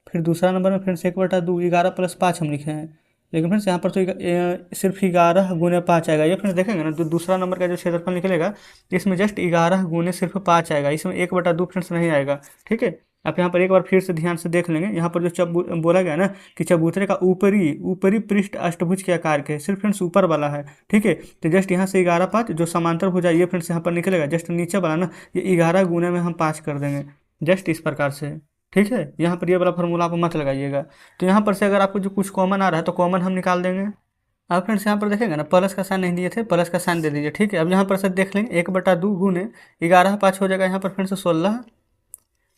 फिर दूसरा नंबर में फ्रेंड्स 1/2 11 + 5 हम लिखे हैं, लेकिन फ्रेंड्स यहाँ पर तो सिर्फ 11 × 5 आएगा। ये फ्रेंड्स देखेंगे ना, तो दूसरा नंबर का जो क्षेत्रफल निकलेगा इसमें जस्ट 11 × सिर्फ 5 आएगा, इसमें 1/2 फ्रेंड्स नहीं आएगा। ठीक है, आप यहाँ पर एक बार फिर से ध्यान से देख लेंगे, यहाँ पर जो बोला गया ना कि चबूतरे का ऊपरी ऊपरी पृष्ठ अष्टभुज के आकार के, सिर्फ फ्रेंड्स ऊपर वाला है। ठीक है, तो जस्ट यहाँ से 11 5 जो समांतर भुजा ये फ्रेंड्स यहाँ पर निकलेगा, जस्ट नीचे वाला ना ये 11 गुने में हम 5 कर देंगे, जस्ट इस प्रकार से। ठीक है, यहाँ पर ये वाला फॉर्मूला आप मत लगाइएगा। तो यहाँ पर से अगर आपको जो कुछ कॉमन आ रहा है तो कॉमन हम निकाल देंगे। अब फ्रेंड्स यहाँ पर देखेंगे ना, प्लस का साइन नहीं दिए थे, प्लस का साइन दे दीजिए। ठीक है, अब यहाँ पर से देख लेंगे 1/2 गुने 11 5 हो जाएगा, यहाँ पर फ्रेंड्स 16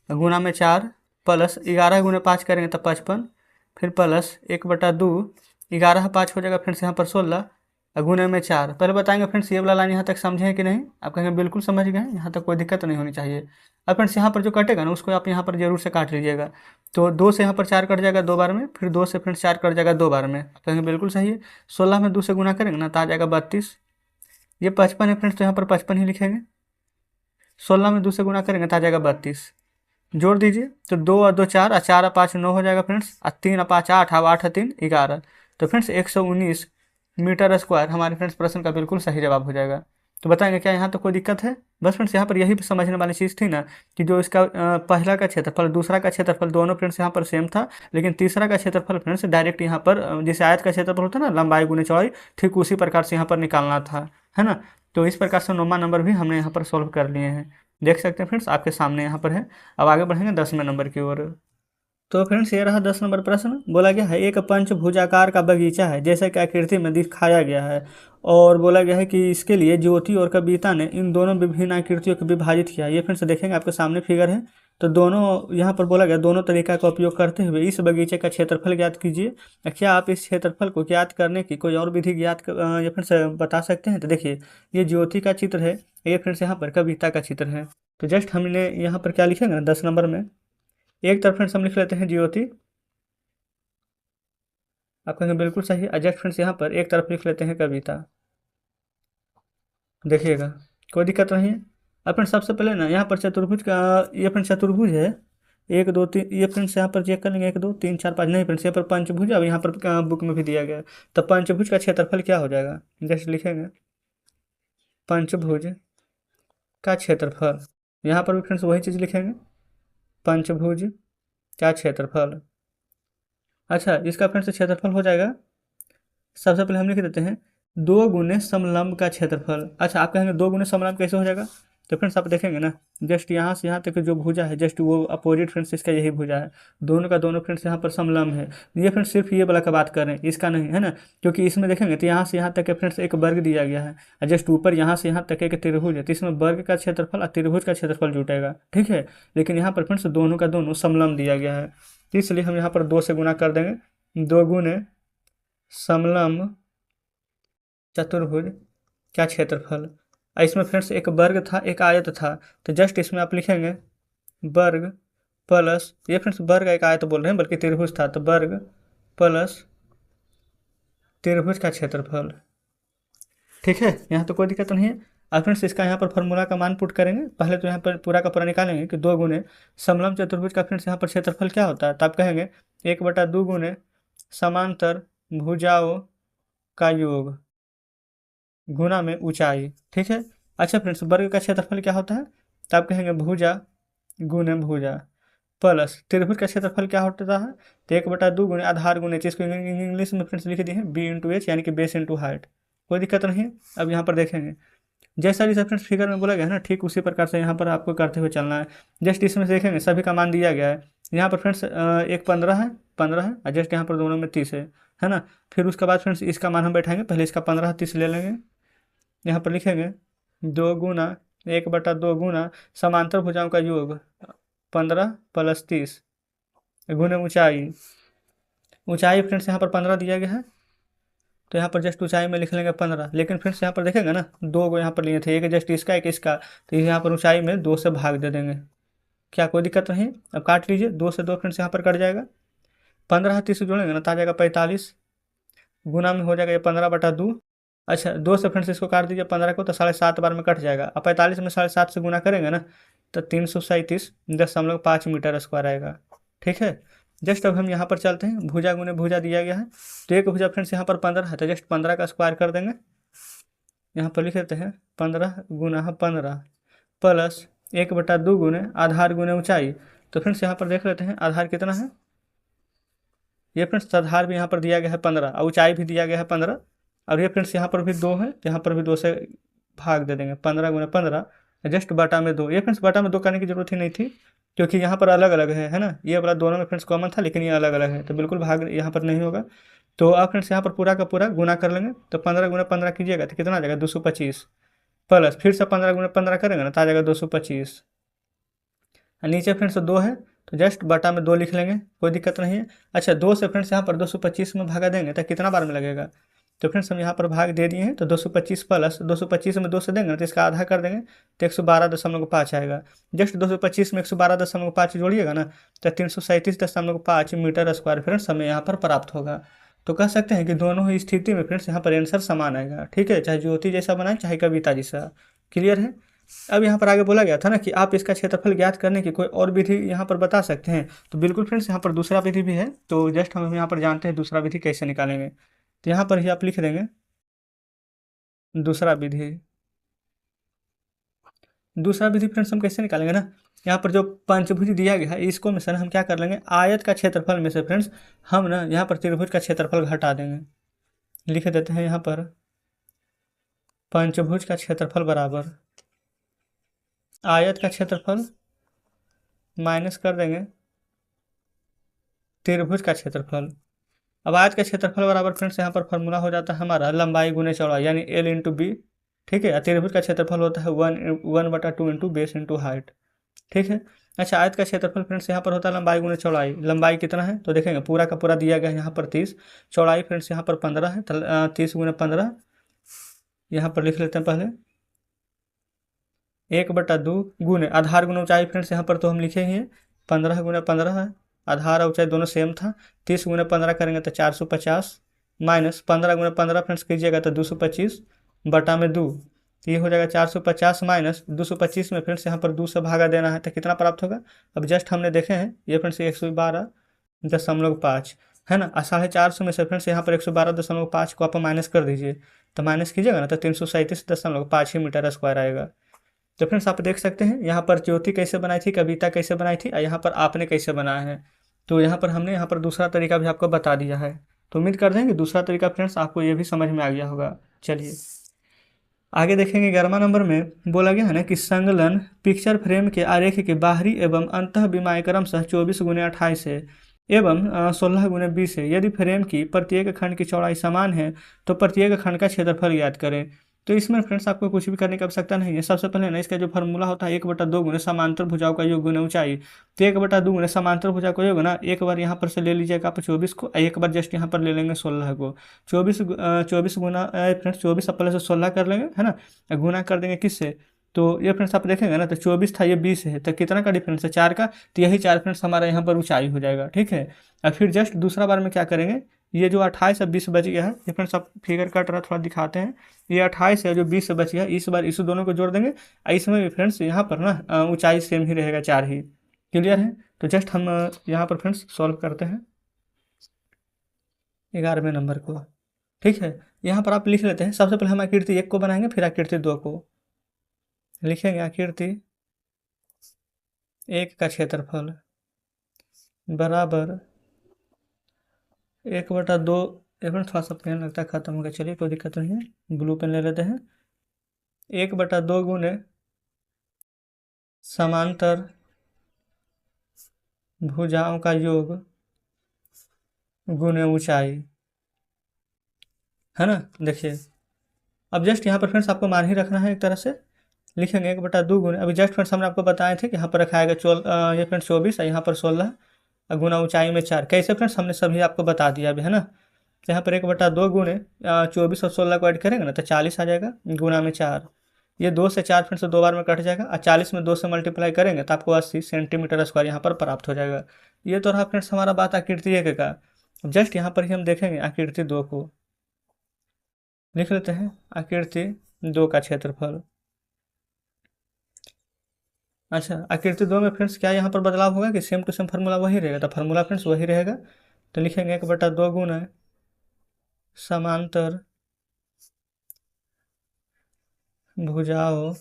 गुना में 4 प्लस 11 × 5 करेंगे तो 55, फिर प्लस 1/2 11 5 हो जाएगा फ्रेंड्स यहाँ पर 16 गुने में 4। पहले बताएंगे फ्रेंड्स ये वाला लाइन यहाँ तक समझे हैं कि नहीं। आप कहेंगे बिल्कुल समझ गए हैं, यहाँ तक कोई दिक्कत नहीं होनी चाहिए। अब फ्रेंड्स यहाँ पर जो कटेगा ना उसको आप यहाँ पर जरूर से काट लीजिएगा। तो 2 से यहाँ पर 4 कट जाएगा 2 बार में, फिर 2 से फ्रेंड्स 4 कट जाएगा 2 बार में। आप कहेंगे बिल्कुल सही है। 16 में 2 से गुना करेंगे ना तो आ जाएगा 32। ये 55 है फ्रेंड्स, तो यहाँ पर 55 ही लिखेंगे। 16 में 2 से गुना करेंगे तो आ जाएगा 32। जोड़ दीजिए तो 2 और 2 4 और 4 और 5 9 हो जाएगा फ्रेंड्स, और 3 और 5 8 और 8 और 3 11। तो फ्रेंड्स 119 मीटर स्क्वायर हमारे फ्रेंड्स प्रश्न का बिल्कुल सही जवाब हो जाएगा। तो बताएंगे क्या यहाँ तो कोई दिक्कत है? बस फ्रेंड्स यहाँ पर यही समझने वाली चीज़ थी ना कि जो इसका पहला का क्षेत्रफल दूसरा का क्षेत्रफल दोनों फ्रेंड्स यहाँ पर सेम था, लेकिन तीसरा का क्षेत्रफल फ्रेंड्स डायरेक्ट यहाँ पर जैसे आयत का क्षेत्रफल होता है ना लंबाई गुने चौड़ाई, ठीक उसी प्रकार से यहाँ पर निकालना था, है ना। तो इस प्रकार से 9वां नंबर भी हमने यहाँ पर सॉल्व कर लिए हैं, देख सकते हैं फ्रेंड्स आपके सामने यहाँ पर है। अब आगे बढ़ेंगे 10वें नंबर की ओर। तो फ्रेंड्स ये रहा 10 नंबर प्रश्न। बोला गया है एक पंचभुजाकार का बगीचा है जैसे कि आकृति में दिखाया गया है, और बोला गया है कि इसके लिए ज्योति और कविता ने इन दोनों विभिन्न आकृतियों को विभाजित किया। ये फ्रेंड्स देखेंगे आपके सामने फिगर है, तो दोनों यहाँ पर बोला गया दोनों तरीका का उपयोग करते हुए इस बगीचे का क्षेत्रफल ज्ञात कीजिए। क्या आप इस क्षेत्रफल को ज्ञात करने की कोई और विधि ज्ञात ये फ्रेंड्स बता सकते हैं? तो देखिए ये ज्योति का चित्र है, ये फ्रेंड्स यहाँ पर कविता का चित्र है। तो जस्ट हमने यहाँ पर क्या लिखेंगे ना 10 नंबर में, एक तरफ फ्रेंड्स हम लिख लेते हैं ज्योति, आप कहेंगे बिल्कुल सही। जस्ट फ्रेंड्स यहाँ पर एक तरफ लिख लेते हैं कविता, देखिएगा कोई दिक्कत नहीं है। अब फ्रेंड्स सबसे पहले ना यहाँ पर चतुर्भुज का, ये फ्रेंड्स चतुर्भुज है 1 2 3, ये फ्रेंड्स यहाँ पर चेक कर लेंगे 1 2 3 4 5, नहीं फ्रेंड्स यहाँ पर पंचभुज, अब यहाँ पर बुक में भी दिया गया है। तो पंचभुज का क्षेत्रफल क्या हो जाएगा, जस्ट लिखेंगे पंचभुज का क्षेत्रफल, यहाँ पर भी फ्रेंड्स वही चीज़ लिखेंगे पंचभुज का क्षेत्रफल। अच्छा इसका फ्रेंड्स क्षेत्रफल हो जाएगा, सबसे पहले हम लिख देते हैं 2 गुने समलंब का क्षेत्रफल। अच्छा आप कहेंगे 2 गुने समलंब कैसे हो जाएगा? तो फ्रेंड्स आप देखेंगे ना जस्ट यहाँ से यहाँ तक जो भुजा है जस्ट वो अपोजिट फ्रेंड्स इसका यही भुजा है, दोनों का दोनों फ्रेंड्स यहाँ पर समलंब है। ये फ्रेंड्स सिर्फ ये वाला का बात कर रहे हैं, इसका नहीं है ना, क्योंकि इसमें देखेंगे तो यहाँ से यहाँ तक के फ्रेंड्स एक वर्ग दिया गया है, और जस्ट ऊपर यहाँ से यहाँ तक एक त्रिभुज है, तो इसमें वर्ग का क्षेत्रफल और त्रिभुज का क्षेत्रफल जुटेगा। ठीक है, लेकिन यहाँ पर फ्रेंड्स दोनों का दोनों समलंब दिया गया है, इसलिए हम यहाँ पर 2 से गुना कर देंगे। 2 गुने समलंब चतुर्भुज क्या क्षेत्रफल। इसमें फ्रेंड्स एक वर्ग था एक आयत था, तो जस्ट इसमें आप लिखेंगे वर्ग प्लस, ये फ्रेंड्स वर्ग एक आयत बोल रहे हैं बल्कि त्रिभुज था, तो वर्ग प्लस त्रिभुज का क्षेत्रफल। ठीक है, यहाँ तो कोई दिक्कत नहीं है। अब फ्रेंड्स इसका यहाँ पर फार्मूला का मान पुट करेंगे, पहले तो यहाँ पर पूरा का पूरा निकालेंगे कि 2 गुने समलंब चतुर्भुज का फ्रेंड्स यहाँ पर क्षेत्रफल क्या होता है, तो आप कहेंगे 1/2 गुने समांतर भुजाओं का योग गुना में ऊंचाई। ठीक है, अच्छा फ्रेंड्स वर्ग का क्षेत्रफल क्या होता है, तो आप कहेंगे भुजा गुने भुजा, प्लस त्रिभुज का क्षेत्रफल क्या होता है, तो 1/2 गुने आधार गुने, जिसको इंग्लिश में फ्रेंड्स लिख दिए हैं B/H यानी कि बेस इंटू हाइट। कोई दिक्कत नहीं है। अब यहाँ पर देखेंगे जैसा जैसा फ्रेंड्स फिगर में बोला गया है ना ठीक उसी प्रकार से यहाँ पर आपको करते हुए चलना है। जस्ट इसमें से देखेंगे सभी का मान दिया गया है, यहाँ पर फ्रेंड्स एक 15 है और जस्ट यहाँ पर दोनों में 30 है ना। फिर उसके बाद फ्रेंड्स इसका मान हम बैठाएंगे, पहले इसका 15 30 ले लेंगे, यहाँ पर लिखेंगे 2 गुना 1/2 गुना समांतर भुजाओं का योग 15 + 30 गुने ऊंचाई फ्रेंड्स यहाँ पर 15 दिया गया है, तो यहाँ पर जस्ट ऊंचाई में लिख लेंगे 15। लेकिन फ्रेंड्स यहाँ पर देखेंगे ना 2 को यहाँ पर लिए थे, एक जस्ट इसका एक इसका, तो यहाँ पर ऊंचाई में 2 से भाग दे देंगे, क्या कोई दिक्कत नहीं। अब काट लीजिए, 2 से 2 फ्रेंड्स यहाँ पर कट जाएगा, 15 30 जोड़ेंगे ना तो आ जाएगा 45 गुना में हो जाएगा ये 15/2 अच्छा 2 से फ्रेंड्स इसको काट दीजिए 15 को, तो 7.5 बार में कट जाएगा। अब 45 में 7.5 से गुना करेंगे ना, तो 337.5 मीटर स्क्वायर आएगा। ठीक है, जस्ट अब हम यहाँ पर चलते हैं, भुजा गुने भुजा दिया गया है, तो एक भुजा फ्रेंड्स यहाँ पर 15 है, तो जस्ट 15 का स्क्वायर कर देंगे। यहाँ पर लिख देते हैं 15 गुना 15 प्लस 1/2 गुने आधार गुने ऊंचाई। तो फ्रेंड्स यहाँ पर देख लेते हैं आधार कितना है। ये फ्रेंड्स आधार भी यहाँ पर दिया गया है 15 और ऊंचाई भी दिया गया है 15, और ये फ्रेंड्स यहाँ पर भी 2 है, तो यहाँ पर भी 2 से भाग दे देंगे। 15 गुना 15 जस्ट बटा में 2। ये फ्रेंड्स बटा में 2 करने की जरूरत ही नहीं थी, क्योंकि यहाँ पर अलग अलग है ना, ये वाला दोनों में फ्रेंड्स कॉमन था, लेकिन ये अलग अलग है, तो बिल्कुल भाग यहाँ पर नहीं होगा। तो आप फ्रेंड्स यहाँ पर पूरा का पूरा गुना कर लेंगे, तो 15 गुना 15 कीजिएगा तो कितना आ जाएगा 225, प्लस फिर से 15 गुना 15 करेंगे ना तो आ जाएगा 225। नीचे फ्रेंड्स 2 है, तो जस्ट बटा में 2 लिख लेंगे, कोई दिक्कत नहीं है। अच्छा 2 से फ्रेंड्स यहाँ पर 225 में भागा देंगे तो कितना बार में लगेगा, तो फ्रेंड्स हम यहाँ पर भाग दे दिए हैं, तो 225 प्लस 225 में 2 से देंगे तो इसका आधा कर देंगे, तो 112.5 आएगा। जस्ट 225 में 112.5 जोड़िएगा ना, तो 337.5 मीटर स्क्वायर फ्रेंड्स हमें यहाँ पर प्राप्त होगा। तो कह सकते हैं कि दोनों ही स्थिति में फ्रेंड्स यहाँ पर आंसर समान आएगा। ठीक है, चाहे ज्योति जैसा बनाए चाहे कविता जैसा। क्लियर है। अब यहाँ पर आगे बोला गया था ना कि आप इसका क्षेत्रफल ज्ञात करने की कोई और विधि यहाँ पर बता सकते हैं, तो बिल्कुल फ्रेंड्स यहाँ पर दूसरा विधि भी है, तो जस्ट हम यहाँ पर जानते हैं दूसरा विधि कैसे निकालेंगे। तो यहाँ पर ही आप लिख देंगे दूसरा विधि। दूसरा विधि फ्रेंड्स हम कैसे निकालेंगे ना, यहाँ पर जो पंचभुज दिया गया है इसको में से हम क्या कर लेंगे, आयत का क्षेत्रफल में से फ्रेंड्स हम ना यहाँ पर त्रिभुज का क्षेत्रफल घटा देंगे। लिख देते हैं यहाँ पर पंचभुज का क्षेत्रफल बराबर आयत का क्षेत्रफल माइनस कर देंगे त्रिभुज का क्षेत्रफल। अब आयत का क्षेत्रफल बराबर फ्रेंड्स यहाँ पर फॉर्मूला हो जाता है हमारा लंबाई गुने चौड़ाई, यानी L इंटू बी। ठीक है, त्रिभुज का क्षेत्रफल होता है 1/2 इंटू बेस इंटू हाइट। ठीक है। अच्छा आयत का क्षेत्रफल फ्रेंड्स यहाँ पर होता है लंबाई गुने चौड़ाई। लंबाई कितना है तो देखेंगे पूरा का पूरा दिया गया है यहाँ पर 30, चौड़ाई फ्रेंड्स यहाँ पर 15 है, 30 गुने 15 यहाँ पर लिख लेते हैं पहले 1/2 गुने आधार गुने ऊंचाई फ्रेंड्स यहाँ पर तो हम लिखे ही हैं 15 गुने 15 है, आधार और ऊंचाई दोनों सेम था। 30 गुने 15 करेंगे तो 450 माइनस 15 गुने 15 फ्रेंड्स कीजिएगा तो 225 बटा में 2, तो ये हो जाएगा 450 माइनस 225 में फ्रेंड्स यहाँ पर 2 से भागा देना है तो कितना प्राप्त होगा। अब जस्ट हमने देखे हैं ये फ्रेंड्स 112.5 है ना, 450 में से फ्रेंड्स यहाँ पर 112.5 को आप माइनस कर दीजिए, तो माइनस कीजिएगा ना तो 337.5 ही मीटर स्क्वायर आएगा। तो फ्रेंड्स आप देख सकते हैं यहाँ पर ज्योति कैसे बनाई थी, कविता कैसे बनाई थी, और यहाँ पर आपने कैसे बनाया है। तो यहाँ पर हमने यहाँ पर दूसरा तरीका भी आपको बता दिया है, तो उम्मीद करते हैं कि दूसरा तरीका फ्रेंड्स आपको ये भी समझ में आ गया होगा। चलिए आगे देखेंगे 11वां नंबर में बोला गया है ना कि संलग्न पिक्चर फ्रेम के आरेख के बाहरी एवं अंतः विमाएँ क्रमशः 24 गुने 28 है एवं 16 गुने 20 है। यदि फ्रेम की प्रत्येक खंड की चौड़ाई समान है तो प्रत्येक खंड का क्षेत्रफल ज्ञात करें। तो इसमें फ्रेंड्स आपको कुछ भी करने की आवश्यकता नहीं है। सबसे पहले ना इसका जो फार्मूला होता है 1/2 गुने समांतर भुजाओं का योग गुने ऊंचाई। तो 1/2 गुने समांतर भुजा का योग ना एक बार यहाँ पर से ले लीजिएगा आप 24 को, एक बार जस्ट यहाँ पर ले लेंगे 16 को। 24 गुना फ्रेंड्स 24 आप पहले से 16 कर लेंगे है ना, गुना कर देंगे किससे, तो ये फ्रेंड्स आप देखेंगे ना तो 24 था ये 20 है, तो कितना का डिफरेंस है 4 का, तो यही 4 फ्रेंड्स हमारा यहाँ पर ऊंचाई हो जाएगा। ठीक है, और फिर जस्ट दूसरा बार में क्या करेंगे, ये जो 28 और 20 बच गया है, ये फ्रेंड्स आप फिगर कट रहा थोड़ा दिखाते हैं, ये 28 है जो 20 से बच गया, इस बार इस दोनों को जोड़ देंगे और इसमें भी फ्रेंड्स यहाँ पर ना ऊंचाई सेम ही रहेगा 4 ही। क्लियर है। तो जस्ट हम यहाँ पर फ्रेंड्स सॉल्व करते हैं 11वें नंबर को। ठीक है, यहाँ पर आप लिख लेते हैं, सबसे पहले हम आकृति 1 को बनाएंगे फिर आकृति 2 को लिखेंगे। आकृति 1 का क्षेत्रफल बराबर 1/2, एक थोड़ा सा पेन लगता है खत्म हो गया, चलिए कोई दिक्कत नहीं है, ब्लू पेन ले लेते हैं। 1/2 गुने समांतर भुजाओं का योग गुने ऊंचाई है ना। देखिए अब जस्ट यहाँ पर फ्रेंड्स आपको मान ही रखना है, एक तरह से लिखेंगे 1/2 गुने, अभी जस्ट फ्रेंड्स हमने आपको बताए थे कि यहाँ पर रखा आएगा ये फ्रेंड्स 24 और यहाँ पर 16 गुना ऊंचाई में 4, कैसे फ्रेंड्स हमने सभी आपको बता दिया अभी है ना। तो यहाँ पर 1/2 गुने 24 और 16 को ऐड करेंगे ना तो 40 आ जाएगा, गुना में 4, ये 2 से 4 फ्रेंड्स 2 बार में कट जाएगा, और 40 में 2 से मल्टीप्लाई करेंगे तो आपको 80 सेंटीमीटर स्क्वायर यहाँ पर प्राप्त हो जाएगा। ये तो रहा फ्रेंड्स हमारा बात आकृति 1 का। जस्ट यहाँ पर ही हम देखेंगे आकृति 2 को। लिख लेते हैं आकृति 2 का क्षेत्रफल। अच्छा, आकृति 2 में फ्रेंड्स क्या यहाँ पर बदलाव होगा कि सेम टू सेम फार्मूला वही रहेगा? तो फार्मूला फ्रेंड्स वही रहेगा, तो लिखेंगे 1/2 गुना समांतर भुजाओं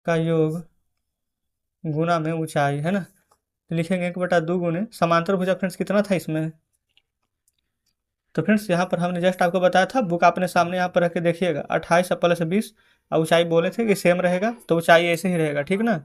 का योग गुना में ऊंचाई, है ना। तो लिखेंगे 1/2 गुने समांतर भुजा फ्रेंड्स कितना था इसमें, तो फ्रेंड्स यहाँ पर हमने जस्ट आपको बताया था, बुक आपने सामने यहाँ पर रख के देखिएगा, 28 प्लस 20 और ऊंचाई बोले थे कि सेम रहेगा, तो ऊंचाई ऐसे ही रहेगा, ठीक ना।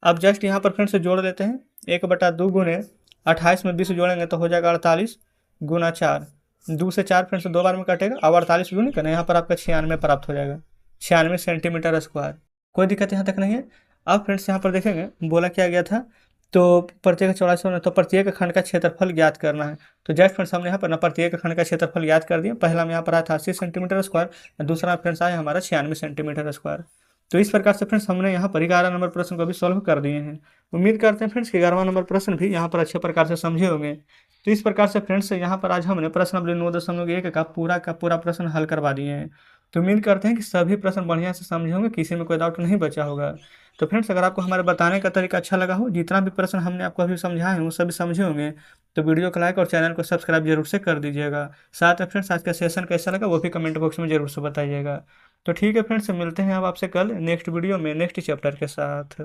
अब जस्ट यहाँ पर फ्रेंड्स जोड़ देते हैं, 1/2 गुने 28 में 20 जोड़ेंगे तो हो जाएगा 48 गुना 4, 2 से 4 फ्रेंड्स 2 बार में कटेगा, अब 48 गुनी करना, यहाँ पर आपका 96 प्राप्त हो जाएगा, 96 सेंटीमीटर स्क्वायर। कोई दिक्कत यहाँ तक नहीं है। अब फ्रेंड्स यहाँ पर देखेंगे बोला क्या गया था, तो प्रत्येक चौड़ाई से तो प्रत्येक खंड का क्षेत्रफल ज्ञात करना है। तो जस्ट फ्रेंड्स हमने यहाँ पर ना प्रत्येक खंड का क्षेत्रफल ज्ञात कर दिया। पहला में यहाँ पर आया था 80 सेंटीमीटर स्क्वायर, दूसरा फ्रेंड्स आया हमारा 96 सेंटीमीटर स्क्वायर। तो इस प्रकार से फ्रेंड्स हमने यहाँ पर 11 नंबर प्रश्न को भी सॉल्व कर दिए हैं। उम्मीद करते हैं फ्रेंड्स कि 11वां नंबर प्रश्न भी यहाँ पर अच्छे प्रकार से समझे होंगे। तो इस प्रकार से फ्रेंड्स यहाँ पर आज हमने प्रश्न नंबर 9.1 का पूरा प्रश्न हल करवा दिए हैं। तो उम्मीद करते हैं कि सभी प्रश्न बढ़िया से समझे होंगे, किसी में कोई डाउट नहीं बचा होगा। तो फ्रेंड्स अगर आपको हमारे बताने का तरीका अच्छा लगा हो, जितना भी प्रश्न हमने आपको अभी समझाए हैं वो सभी समझे होंगे, तो वीडियो को लाइक और चैनल को सब्सक्राइब जरूर से कर दीजिएगा। साथ में फ्रेंड्स आज का सेशन कैसा लगा वो भी कमेंट बॉक्स में जरूर से बताइएगा। तो ठीक है फ्रेंड्स, मिलते हैं अब आपसे कल नेक्स्ट वीडियो में नेक्स्ट चैप्टर के साथ।